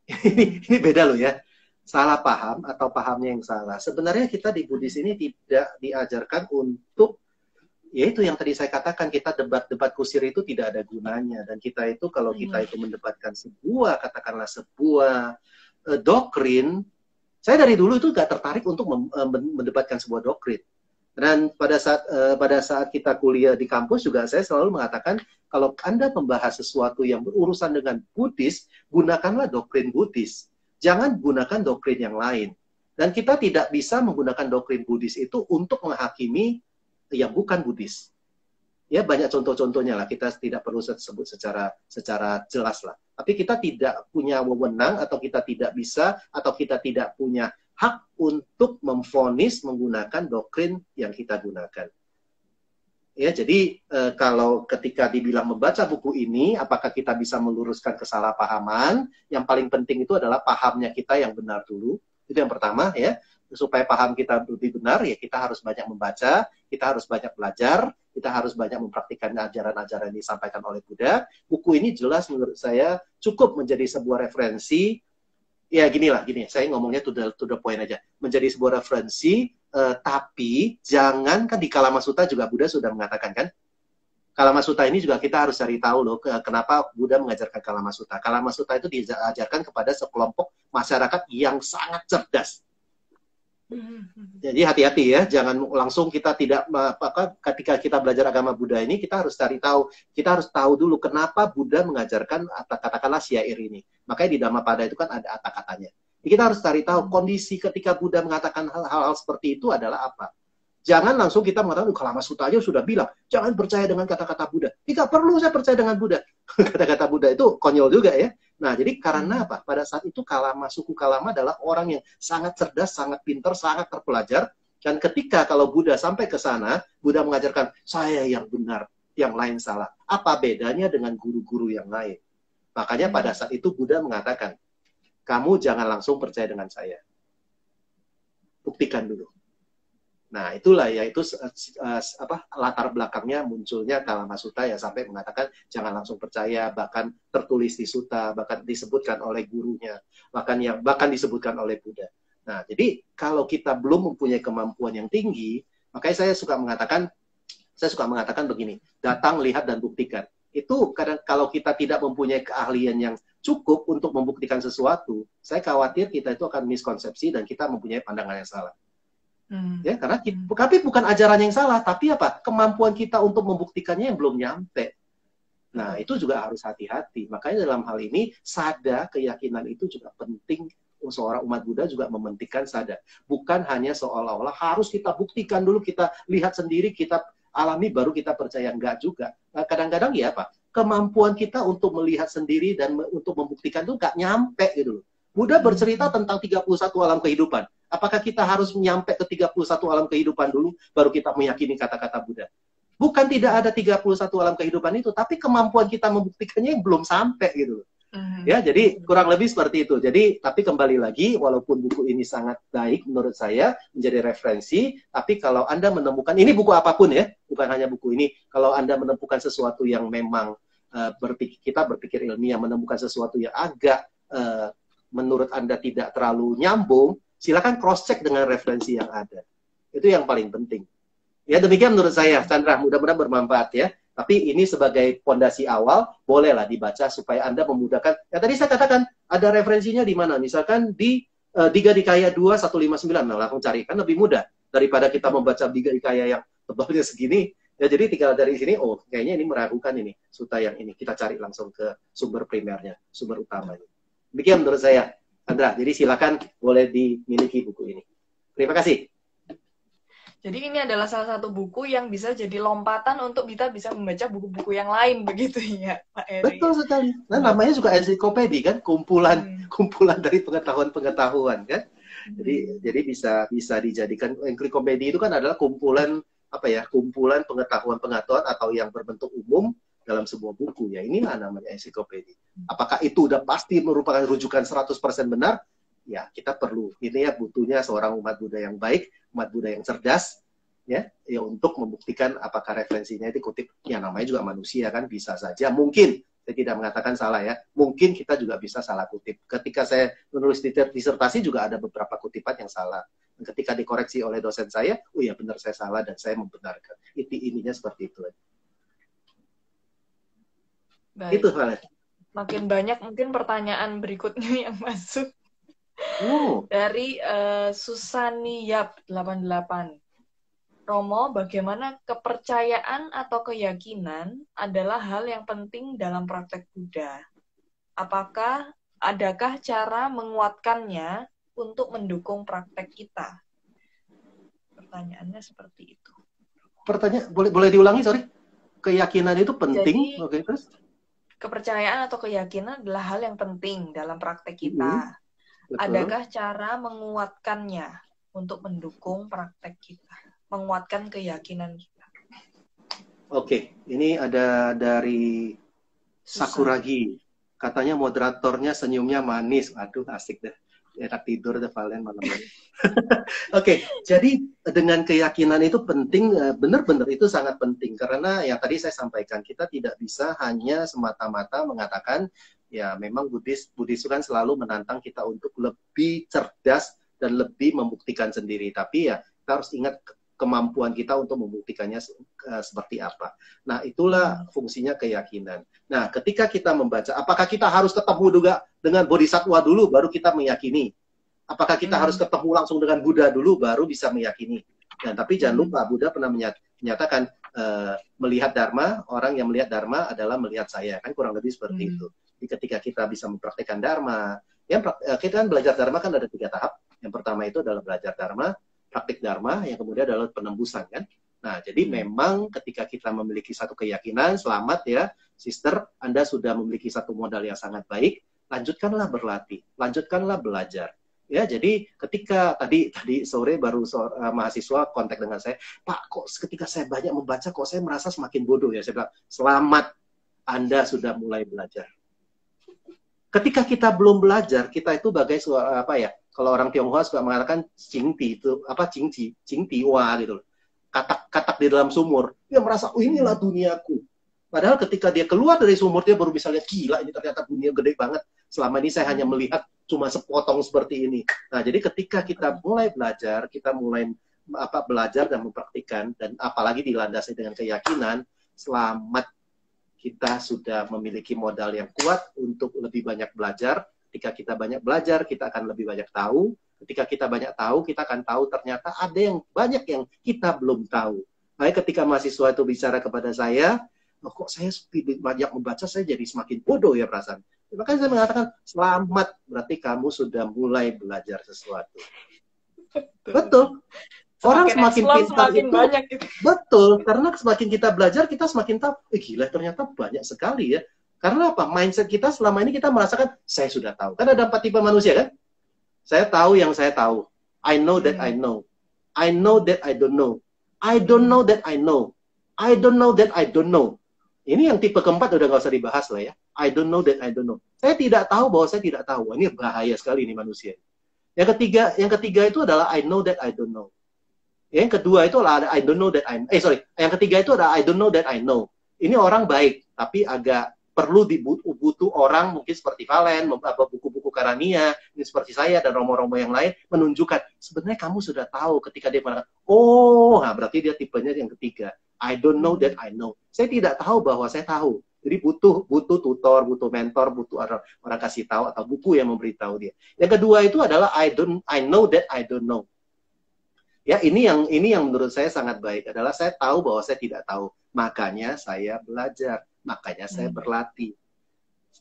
Ini beda loh ya. Salah paham atau pahamnya yang salah. Sebenarnya kita di Buddhis ini tidak diajarkan untuk, yaitu yang tadi saya katakan, kita debat-debat kusir itu tidak ada gunanya. Dan kita itu kalau kita itu mendebatkan sebuah, katakanlah sebuah doktrin, saya dari dulu itu gak tertarik untuk mendebatkan sebuah doktrin. Dan pada saat kita kuliah di kampus juga saya selalu mengatakan, kalau Anda membahas sesuatu yang berurusan dengan Buddhis, gunakanlah doktrin Buddhis. Jangan gunakan doktrin yang lain. Dan kita tidak bisa menggunakan doktrin Buddhis itu untuk menghakimi yang bukan Buddhis. Ya, banyak contoh-contohnya lah. Kita tidak perlu sebut secara jelas lah. Tapi kita tidak punya wewenang, atau kita tidak bisa, atau kita tidak punya hak untuk memvonis menggunakan doktrin yang kita gunakan. Ya, jadi kalau ketika dibilang membaca buku ini, apakah kita bisa meluruskan kesalahpahaman? Yang paling penting itu adalah pahamnya kita yang benar dulu. Itu yang pertama ya. Supaya paham kita lebih benar, ya kita harus banyak membaca, kita harus banyak belajar, kita harus banyak mempraktikkan ajaran-ajaran yang disampaikan oleh Buddha. Buku ini jelas menurut saya cukup menjadi sebuah referensi. Ya gini, saya ngomongnya to the point aja. Menjadi sebuah referensi, tapi jangan, kan di Kalamasuta juga Buddha sudah mengatakan kan, Kalamasuta ini juga kita harus cari tahu loh, kenapa Buddha mengajarkan Kalamasuta. Kalamasuta itu diajarkan kepada sekelompok masyarakat yang sangat cerdas. Jadi hati-hati ya, jangan langsung kita tidak, ketika kita belajar agama Buddha ini, kita harus cari tahu, kita harus tahu dulu kenapa Buddha mengajarkan, katakanlah syair ini. Makanya di Dhammapada itu kan ada kata-katanya. Jadi kita harus cari tahu kondisi ketika Buddha mengatakan hal-hal seperti itu adalah apa. Jangan langsung kita mengatakan, Kalamasuta aja sudah bilang, jangan percaya dengan kata-kata Buddha. Tidak perlu saya percaya dengan Buddha. Kata-kata Buddha itu konyol juga ya. Nah, jadi karena apa? Pada saat itu suku Kalama adalah orang yang sangat cerdas, sangat pintar, sangat terpelajar. Dan ketika kalau Buddha sampai ke sana, Buddha mengajarkan, saya yang benar, yang lain salah. Apa bedanya dengan guru-guru yang lain? Makanya pada saat itu Buddha mengatakan, kamu jangan langsung percaya dengan saya. Buktikan dulu. Nah, itulah yaitu latar belakangnya munculnya Kalamasuta ya, sampai mengatakan jangan langsung percaya, bahkan tertulis di Sutta, bahkan disebutkan oleh gurunya, bahkan disebutkan oleh Buddha. Nah, jadi kalau kita belum mempunyai kemampuan yang tinggi, makanya saya suka mengatakan begini, datang, lihat dan buktikan. Itu kadang kalau kita tidak mempunyai keahlian yang cukup untuk membuktikan sesuatu, saya khawatir kita itu akan miskonsepsi dan kita mempunyai pandangan yang salah. Ya, karena tapi bukan ajaran yang salah, tapi apa? Kemampuan kita untuk membuktikannya yang belum nyampe. Nah, itu juga harus hati-hati. Makanya dalam hal ini, sada, keyakinan itu juga penting. Seorang umat Buddha juga mementingkan sada. Bukan hanya seolah-olah harus kita buktikan dulu, kita lihat sendiri, kita alami, baru kita percaya. Enggak juga. Nah, kadang-kadang ya apa? Kemampuan kita untuk melihat sendiri dan untuk membuktikan itu enggak nyampe gitu loh. Buddha bercerita tentang 31 alam kehidupan. Apakah kita harus nyampe ke 31 alam kehidupan dulu, baru kita meyakini kata-kata Buddha? Bukan tidak ada 31 alam kehidupan itu, tapi kemampuan kita membuktikannya yang belum sampai gitu. Ya, jadi kurang lebih seperti itu. Jadi, tapi kembali lagi, walaupun buku ini sangat baik menurut saya, menjadi referensi, tapi kalau Anda menemukan, ini buku apapun ya, bukan hanya buku ini, kalau Anda menemukan sesuatu yang memang kita berpikir ilmiah, menemukan sesuatu yang agak menurut Anda tidak terlalu nyambung, silakan cross-check dengan referensi yang ada. Itu yang paling penting. Ya, demikian menurut saya, Chandra, mudah-mudahan bermanfaat ya. Tapi ini sebagai fondasi awal, bolehlah dibaca supaya Anda memudahkan. Ya tadi saya katakan, ada referensinya di mana? Misalkan di Diga Dikaya 2 159, nah langsung cari. Kan lebih mudah daripada kita membaca Diga Dikaya yang tebalnya segini. Ya jadi tinggal dari sini, oh kayaknya ini meragukan ini, suta yang ini. Kita cari langsung ke sumber primernya, sumber utamanya. Demikian menurut saya, Chandra. Jadi silakan boleh dimiliki buku ini. Terima kasih. Jadi ini adalah salah satu buku yang bisa jadi lompatan untuk kita bisa membaca buku-buku yang lain, begitu ya, Pak Eri? Betul sekali. Nah, namanya juga ensiklopedia kan, kumpulan dari pengetahuan-pengetahuan kan. Jadi bisa dijadikan ensiklopedia itu kan adalah kumpulan pengetahuan-pengetahuan atau yang berbentuk umum dalam sebuah buku ya. Inilah namanya ensiklopedia. Apakah itu udah pasti merupakan rujukan 100% benar? Ya, kita perlu ini ya butuhnya seorang umat Buddha yang baik, umat Buddha yang cerdas ya untuk membuktikan apakah referensinya itu kutip. Ya namanya juga manusia kan, bisa saja mungkin, saya tidak mengatakan salah ya, mungkin kita juga bisa salah kutip. Ketika saya menulis disertasi juga ada beberapa kutipan yang salah. Dan ketika dikoreksi oleh dosen saya, oh ya benar saya salah dan saya membenarkan. Ininya seperti itu. Baik. Itu Valen. Makin banyak mungkin pertanyaan berikutnya yang masuk. Dari Susani Yap 88. Romo, bagaimana kepercayaan atau keyakinan adalah hal yang penting dalam praktek Buddha? Adakah cara menguatkannya untuk mendukung praktek kita? Pertanyaannya seperti itu. Pertanyaan boleh diulangi, sorry. Keyakinan itu penting. Jadi, oke, terus? Kepercayaan atau keyakinan adalah hal yang penting dalam praktek kita. Betul. Adakah cara menguatkannya untuk mendukung praktek kita? Menguatkan keyakinan kita. Oke, ini ada dari Sakuragi. Katanya moderatornya senyumnya manis. Aduh, asik deh. Enak tidur deh Valen malam-malam. Oke, jadi dengan keyakinan itu penting, benar-benar itu sangat penting. Karena yang tadi saya sampaikan, kita tidak bisa hanya semata-mata mengatakan ya memang Buddhis itu kan selalu menantang kita untuk lebih cerdas dan lebih membuktikan sendiri. Tapi ya kita harus ingat kemampuan kita untuk membuktikannya seperti apa. Nah, itulah fungsinya keyakinan. Nah, ketika kita membaca, apakah kita harus ketemu juga dengan bodhisattva dulu baru kita meyakini? Apakah kita harus ketemu langsung dengan Buddha dulu baru bisa meyakini? Nah, tapi jangan lupa Buddha pernah menyatakan melihat Dharma, orang yang melihat Dharma adalah melihat saya. Kan kurang lebih seperti itu. Jadi ketika kita bisa mempraktikkan Dharma, kita kan belajar Dharma kan ada 3 tahap. Yang pertama itu adalah belajar Dharma, praktik Dharma, yang kemudian adalah penembusan kan. Nah, jadi memang ketika kita memiliki satu keyakinan, selamat ya, sister, Anda sudah memiliki satu modal yang sangat baik, lanjutkanlah berlatih, lanjutkanlah belajar. Ya, jadi ketika tadi sore baru mahasiswa kontak dengan saya, Pak, kok ketika saya banyak membaca, kok saya merasa semakin bodoh ya. Saya bilang, selamat, Anda sudah mulai belajar. Ketika kita belum belajar, kita itu bagai kalau orang Tionghoa suka mengatakan cingti itu cingti wah gitu. Katak di dalam sumur. Dia merasa, oh inilah duniaku. Padahal ketika dia keluar dari sumur, dia baru bisa lihat, gila ini ternyata dunia gede banget. Selama ini saya hanya melihat cuma sepotong seperti ini. Nah, jadi ketika kita mulai belajar, kita mulai belajar dan mempraktikkan, dan apalagi dilandasi dengan keyakinan, selamat, kita sudah memiliki modal yang kuat untuk lebih banyak belajar. Ketika kita banyak belajar, kita akan lebih banyak tahu. Ketika kita banyak tahu, kita akan tahu ternyata ada yang banyak yang kita belum tahu. Makanya ketika mahasiswa itu bicara kepada saya, oh, kok saya banyak membaca, saya jadi semakin bodoh ya perasaan. Makanya saya mengatakan, selamat, berarti kamu sudah mulai belajar sesuatu. Betul. Orang semakin pintar itu, banyak gitu. Betul, karena semakin kita belajar, kita semakin tahu, gila ternyata banyak sekali ya. Karena apa? Mindset kita selama ini kita merasakan, saya sudah tahu. Kan ada 4 tipe manusia kan? Saya tahu yang saya tahu. I know that I know. I know that I don't know. I don't know that I know. I don't know that I don't know. Ini yang tipe keempat udah nggak usah dibahas lah ya. I don't know that I don't know. Saya tidak tahu bahwa saya tidak tahu. Ini bahaya sekali nih manusia. Yang ketiga itu adalah I know that I don't know. Yang kedua itu adalah I don't know that I Yang ketiga itu adalah I don't know that I know. Ini orang baik, tapi agak perlu butuh orang mungkin seperti Valen, buku-buku Karania, ini seperti saya dan romo-romo yang lain menunjukkan sebenarnya kamu sudah tahu ketika dia mengatakan, oh, nah berarti dia tipenya yang ketiga. I don't know that I know. Saya tidak tahu bahwa saya tahu. Jadi butuh tutor, butuh mentor, butuh orang kasih tahu atau buku yang memberitahu dia. Yang kedua itu adalah I know that I don't know. Ya, ini yang menurut saya sangat baik adalah saya tahu bahwa saya tidak tahu. Makanya saya belajar, makanya saya berlatih.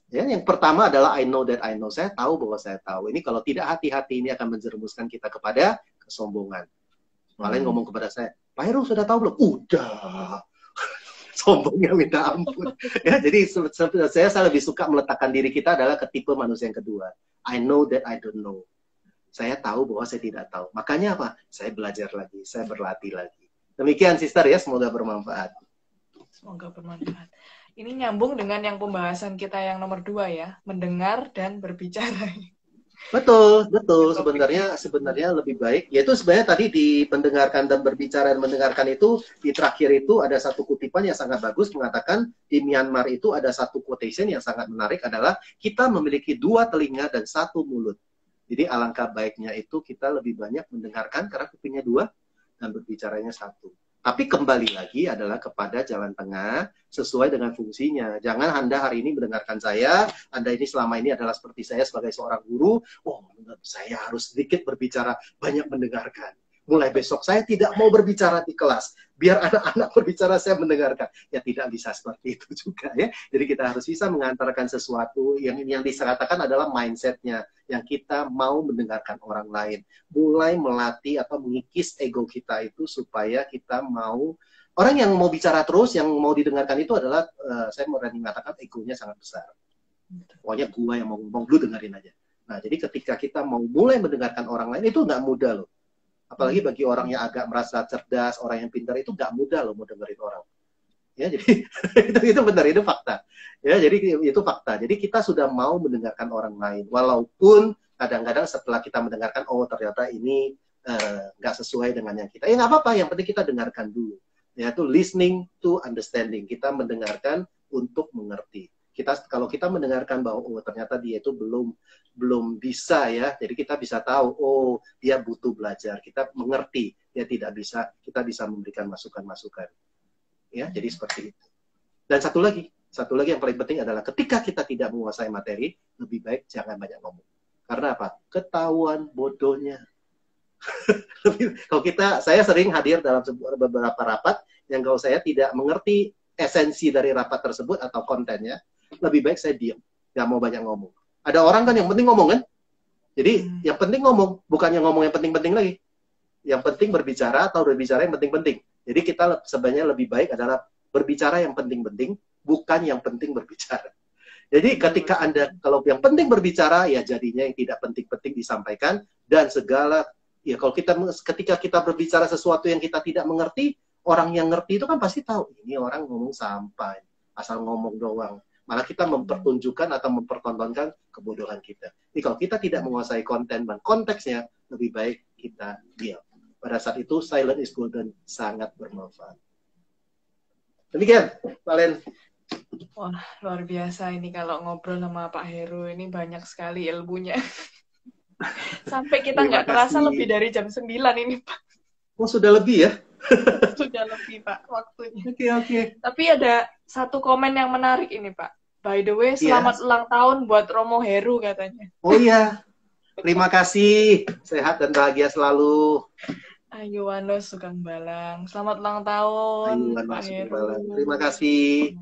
Ya, yang pertama adalah I know that I know. Saya tahu bahwa saya tahu. Ini kalau tidak hati-hati ini akan menjerumuskan kita kepada kesombongan. Kalian ngomong kepada saya, Pak Heru sudah tahu belum? Udah. Sombongnya minta ampun. Ya, jadi saya lebih suka meletakkan diri kita adalah ke tipe manusia yang kedua. I know that I don't know. Saya tahu bahwa saya tidak tahu. Makanya apa? Saya belajar lagi, saya berlatih lagi. Demikian, Sister ya, semoga bermanfaat. Semoga bermanfaat. Ini nyambung dengan yang pembahasan kita yang nomor 2 ya, mendengar dan berbicara. Betul. Sebenarnya lebih baik. Yaitu sebenarnya tadi di mendengarkan dan berbicara dan mendengarkan itu, di terakhir itu ada satu kutipan yang sangat bagus mengatakan di Myanmar itu ada satu quotation yang sangat menarik adalah kita memiliki 2 telinga dan 1 mulut. Jadi alangkah baiknya itu kita lebih banyak mendengarkan karena kupingnya 2 dan berbicaranya 1. Tapi kembali lagi adalah kepada jalan tengah sesuai dengan fungsinya. Jangan Anda hari ini mendengarkan saya, Anda ini selama ini adalah seperti saya sebagai seorang guru, saya harus sedikit berbicara, banyak mendengarkan. Mulai besok saya tidak mau berbicara di kelas. Biar anak-anak berbicara, saya mendengarkan. Ya tidak bisa seperti itu juga ya. Jadi kita harus bisa mengantarkan sesuatu yang dikatakan adalah mindsetnya. Yang kita mau mendengarkan orang lain. Mulai melatih atau mengikis ego kita itu supaya kita mau... Orang yang mau bicara terus, yang mau didengarkan itu adalah, saya mau mengatakan egonya sangat besar. Pokoknya gua yang mau ngomong, lu dengerin aja. Nah, jadi ketika kita mau mulai mendengarkan orang lain, itu nggak mudah loh. Apalagi bagi orang yang agak merasa cerdas, orang yang pintar itu nggak mudah loh mau dengerin orang. Ya, jadi itu benar, itu fakta. Ya, jadi itu fakta. Jadi kita sudah mau mendengarkan orang lain, walaupun kadang-kadang setelah kita mendengarkan, oh ternyata ini nggak sesuai dengan yang kita. Ya nggak apa-apa, yang penting kita dengarkan dulu. Yaitu listening to understanding. Kita mendengarkan untuk mengerti. Kalau kita mendengarkan bahwa oh ternyata dia itu belum bisa ya, jadi kita bisa tahu oh dia butuh belajar, kita mengerti dia tidak bisa, kita bisa memberikan masukan-masukan ya, jadi seperti itu. Dan satu lagi yang paling penting adalah ketika kita tidak menguasai materi, lebih baik jangan banyak ngomong. Karena apa? Ketahuan bodohnya. Kalau saya sering hadir dalam beberapa rapat yang kalau saya tidak mengerti esensi dari rapat tersebut atau kontennya, lebih baik saya diam, nggak mau banyak ngomong. Ada orang kan yang penting ngomong kan? Jadi yang penting ngomong, bukannya ngomong yang penting-penting lagi. Yang penting berbicara atau berbicara yang penting-penting. Jadi kita sebenarnya lebih baik adalah berbicara yang penting-penting, bukan yang penting berbicara. Jadi ketika Anda, kalau yang penting berbicara, ya jadinya yang tidak penting-penting disampaikan, dan segala, ya kalau ketika kita berbicara sesuatu yang kita tidak mengerti, orang yang ngerti itu kan pasti tahu, ini orang ngomong sampai, asal ngomong doang. Malah kita mempertunjukkan atau mempertontonkan kebodohan kita. Jadi kalau kita tidak menguasai konten dan konteksnya, lebih baik kita diam. Pada saat itu, silent is golden, sangat bermanfaat. Demikian, Valen. Wah, luar biasa ini kalau ngobrol sama Pak Heru, ini banyak sekali ilmunya. Sampai kita nggak terasa lebih dari jam 9 ini, Pak. Oh, sudah lebih ya? Sudah lebih, Pak, waktunya. Oke. Tapi ada satu komen yang menarik ini, Pak. By the way, selamat ulang tahun buat Romo Heru katanya. Oh iya, terima kasih. Sehat dan bahagia selalu. Ayu Wano Sugeng Balang. Selamat ulang tahun, Pak Heru. Terima kasih.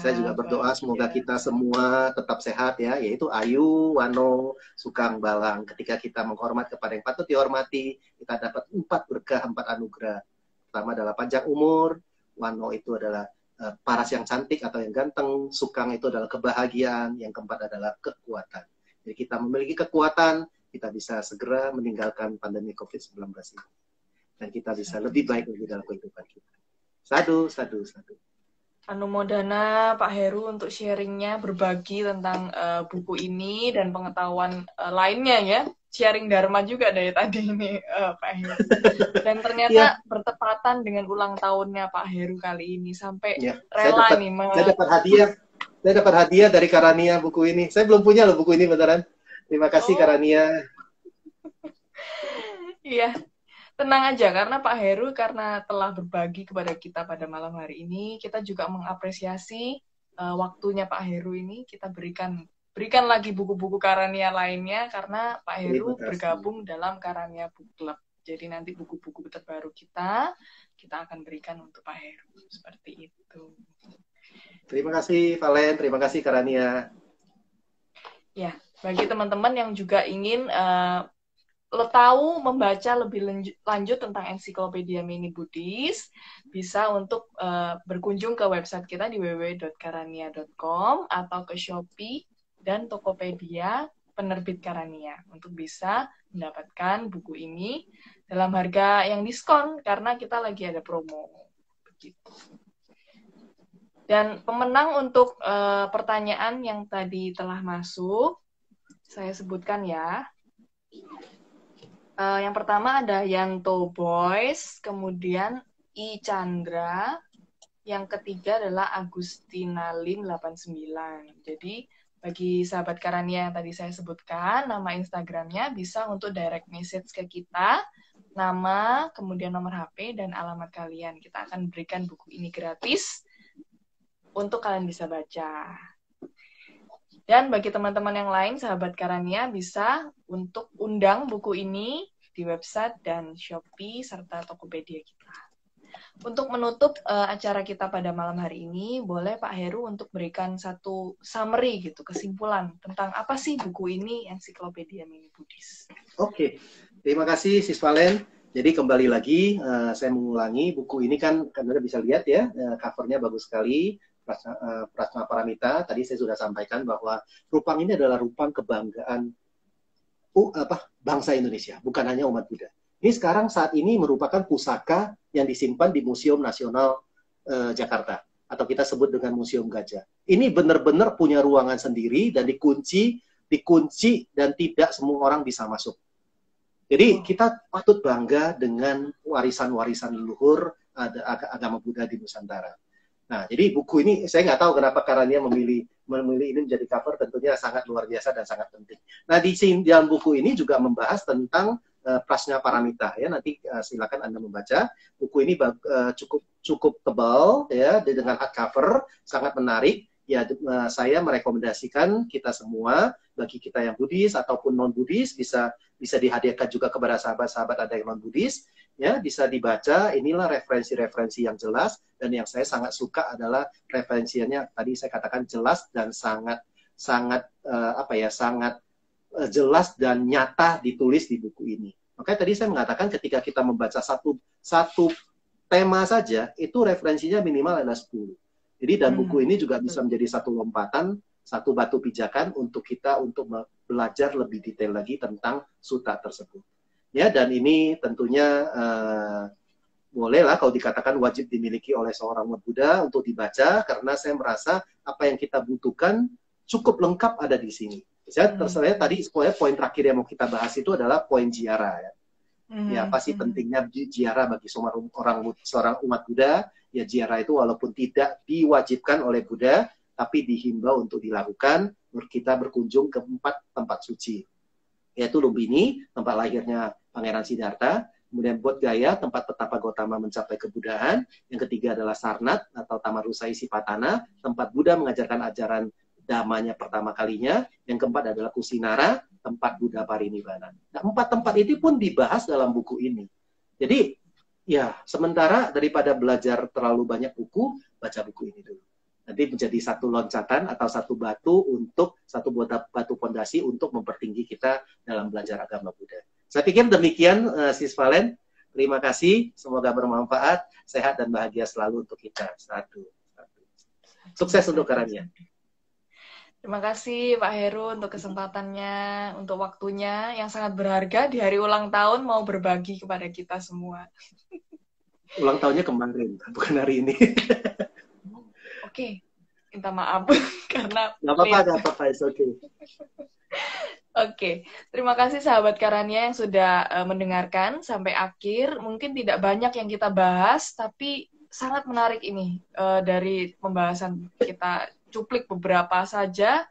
Saya juga berdoa semoga kita semua tetap sehat ya, yaitu Ayu Wano Sugeng Balang. Ketika kita menghormat kepada yang patut dihormati, kita dapat 4 berkah, 4 anugerah. Pertama adalah panjang umur, Wano itu adalah paras yang cantik atau yang ganteng, Sukang itu adalah kebahagiaan, yang keempat adalah kekuatan. Jadi kita memiliki kekuatan, kita bisa segera meninggalkan pandemi COVID-19 ini. Dan kita bisa lebih baik lagi dalam kehidupan kita. Sadu. Anumodana Pak Heru untuk sharingnya, berbagi tentang buku ini dan pengetahuan lainnya ya. Sharing Dharma juga dari tadi ini Pak Heru. Dan ternyata Iya, bertepatan dengan ulang tahunnya Pak Heru kali ini. Sampai ya. rela nih. Saya dapat hadiah dari Karania buku ini. Saya belum punya loh buku ini beneran. Terima kasih Oh, Karania. iya. Tenang aja, karena Pak Heru karena telah berbagi kepada kita pada malam hari ini, kita juga mengapresiasi waktunya Pak Heru ini. Kita berikan lagi buku-buku Karania lainnya, karena Pak Terima Heru kasih. bergabung dalam Karania Book Club. Jadi nanti buku-buku terbaru kita akan berikan untuk Pak Heru. Seperti itu. Terima kasih Valen, terima kasih Karania. Ya, bagi teman-teman yang juga ingin lo tahu membaca lebih lanjut tentang ensiklopedia mini Buddhis, bisa untuk berkunjung ke website kita di www.karania.com atau ke Shopee dan Tokopedia penerbit Karania untuk bisa mendapatkan buku ini dalam harga yang diskon karena kita lagi ada promo. Begitu. Dan pemenang untuk pertanyaan yang tadi telah masuk, saya sebutkan ya. Yang pertama ada Yanto Boys, kemudian I Chandra, yang ketiga adalah Agustina Lin 89. Jadi bagi sahabat Karania yang tadi saya sebutkan, nama Instagramnya bisa untuk direct message ke kita, nama, kemudian nomor HP, dan alamat kalian. Kita akan berikan buku ini gratis untuk kalian bisa baca. Dan bagi teman-teman yang lain, sahabat Karania bisa untuk undang buku ini di website dan Shopee serta Tokopedia kita. Untuk menutup acara kita pada malam hari ini, boleh Pak Heru untuk berikan satu summary gitu, kesimpulan tentang apa sih buku ini, Ensiklopedia Mini Buddhis. Oke, terima kasih Sis Valen. Jadi kembali lagi, saya mengulangi, buku ini kan Anda bisa lihat ya, covernya bagus sekali. Prasna Paramita, tadi saya sudah sampaikan bahwa Rupang ini adalah Rupang kebanggaan bangsa Indonesia, bukan hanya umat Buddha. Ini sekarang saat ini merupakan pusaka yang disimpan di Museum Nasional Jakarta, atau kita sebut dengan Museum Gajah. Ini benar-benar punya ruangan sendiri dan dikunci dan tidak semua orang bisa masuk. Jadi kita patut bangga dengan warisan-warisan leluhur agama Buddha di Nusantara. Nah, jadi buku ini saya nggak tahu kenapa Karania memilih ini menjadi cover, tentunya sangat luar biasa dan sangat penting. Nah, di dalam buku ini juga membahas tentang Prasna Paramita ya. Nanti silakan Anda membaca. Buku ini cukup tebal ya, dengan hardcover, sangat menarik. Ya, saya merekomendasikan kita semua, bagi kita yang Buddhis ataupun non Buddhis, bisa dihadiahkan juga kepada sahabat-sahabat ada yang non Buddhis. Ya, bisa dibaca. Inilah referensi-referensi yang jelas, dan yang saya sangat suka adalah referensinya tadi saya katakan jelas dan sangat jelas dan nyata ditulis di buku ini. Makanya tadi saya mengatakan ketika kita membaca satu tema saja, itu referensinya minimal ada 10. Jadi dan buku ini juga bisa menjadi satu lompatan, satu batu pijakan untuk kita untuk belajar lebih detail lagi tentang sutta tersebut. Ya, dan ini tentunya bolehlah kalau dikatakan wajib dimiliki oleh seorang umat Buddha untuk dibaca, karena saya merasa apa yang kita butuhkan cukup lengkap ada di sini. Saya tadi poin terakhir yang mau kita bahas itu adalah poin jiara ya. Ya, apa sih pentingnya jiara bagi seorang umat Buddha? Ya, jiara itu walaupun tidak diwajibkan oleh Buddha, tapi dihimbau untuk dilakukan. Kita berkunjung ke 4 tempat suci, yaitu Lumbini, tempat lahirnya Pangeran Siddhartha, kemudian Bodh Gaya, tempat petapa Gautama mencapai kebudahan, yang ketiga adalah Sarnath atau Tamarusa Isipatana, tempat Buddha mengajarkan ajaran Dhammanya pertama kalinya, yang keempat adalah Kusinara, tempat Buddha Parinibbana. Nah, 4 tempat itu pun dibahas dalam buku ini. Jadi, ya, sementara daripada belajar terlalu banyak buku, baca buku ini dulu. Nanti menjadi satu loncatan atau satu batu pondasi untuk mempertinggi kita dalam belajar agama Buddha. Saya pikir demikian, Sis Valen. Terima kasih, semoga bermanfaat, sehat dan bahagia selalu untuk kita. Satu. Sukses untuk Karania. Terima kasih Pak Heru untuk kesempatannya, untuk waktunya yang sangat berharga di hari ulang tahun mau berbagi kepada kita semua. Ulang tahunnya kemarin, bukan hari ini. Oke, minta maaf karena Nggak apa-apa, late. nggak apa-apa, it's okay. Oke, terima kasih sahabat Karania yang sudah mendengarkan sampai akhir. Mungkin tidak banyak yang kita bahas, tapi sangat menarik ini. Dari pembahasan kita cuplik beberapa saja,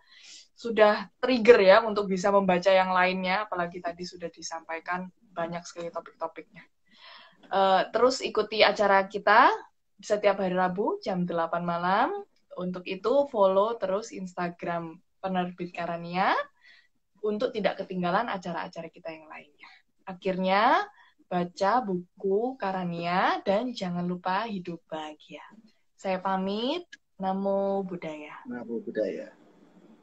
sudah trigger ya untuk bisa membaca yang lainnya, apalagi tadi sudah disampaikan banyak sekali topik-topiknya. Terus ikuti acara kita setiap hari Rabu jam 8 malam. Untuk itu follow terus Instagram Penerbit Karania untuk tidak ketinggalan acara-acara kita yang lainnya. Akhirnya, baca buku Karania dan jangan lupa hidup bahagia. Saya pamit. Namo Buddhaya. Namo Buddhaya.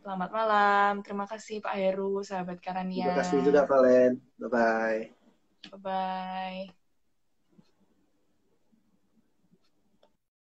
Selamat malam. Terima kasih Pak Heru, sahabat Terima Karania. kasih juga, Valen. Bye-bye. Bye-bye.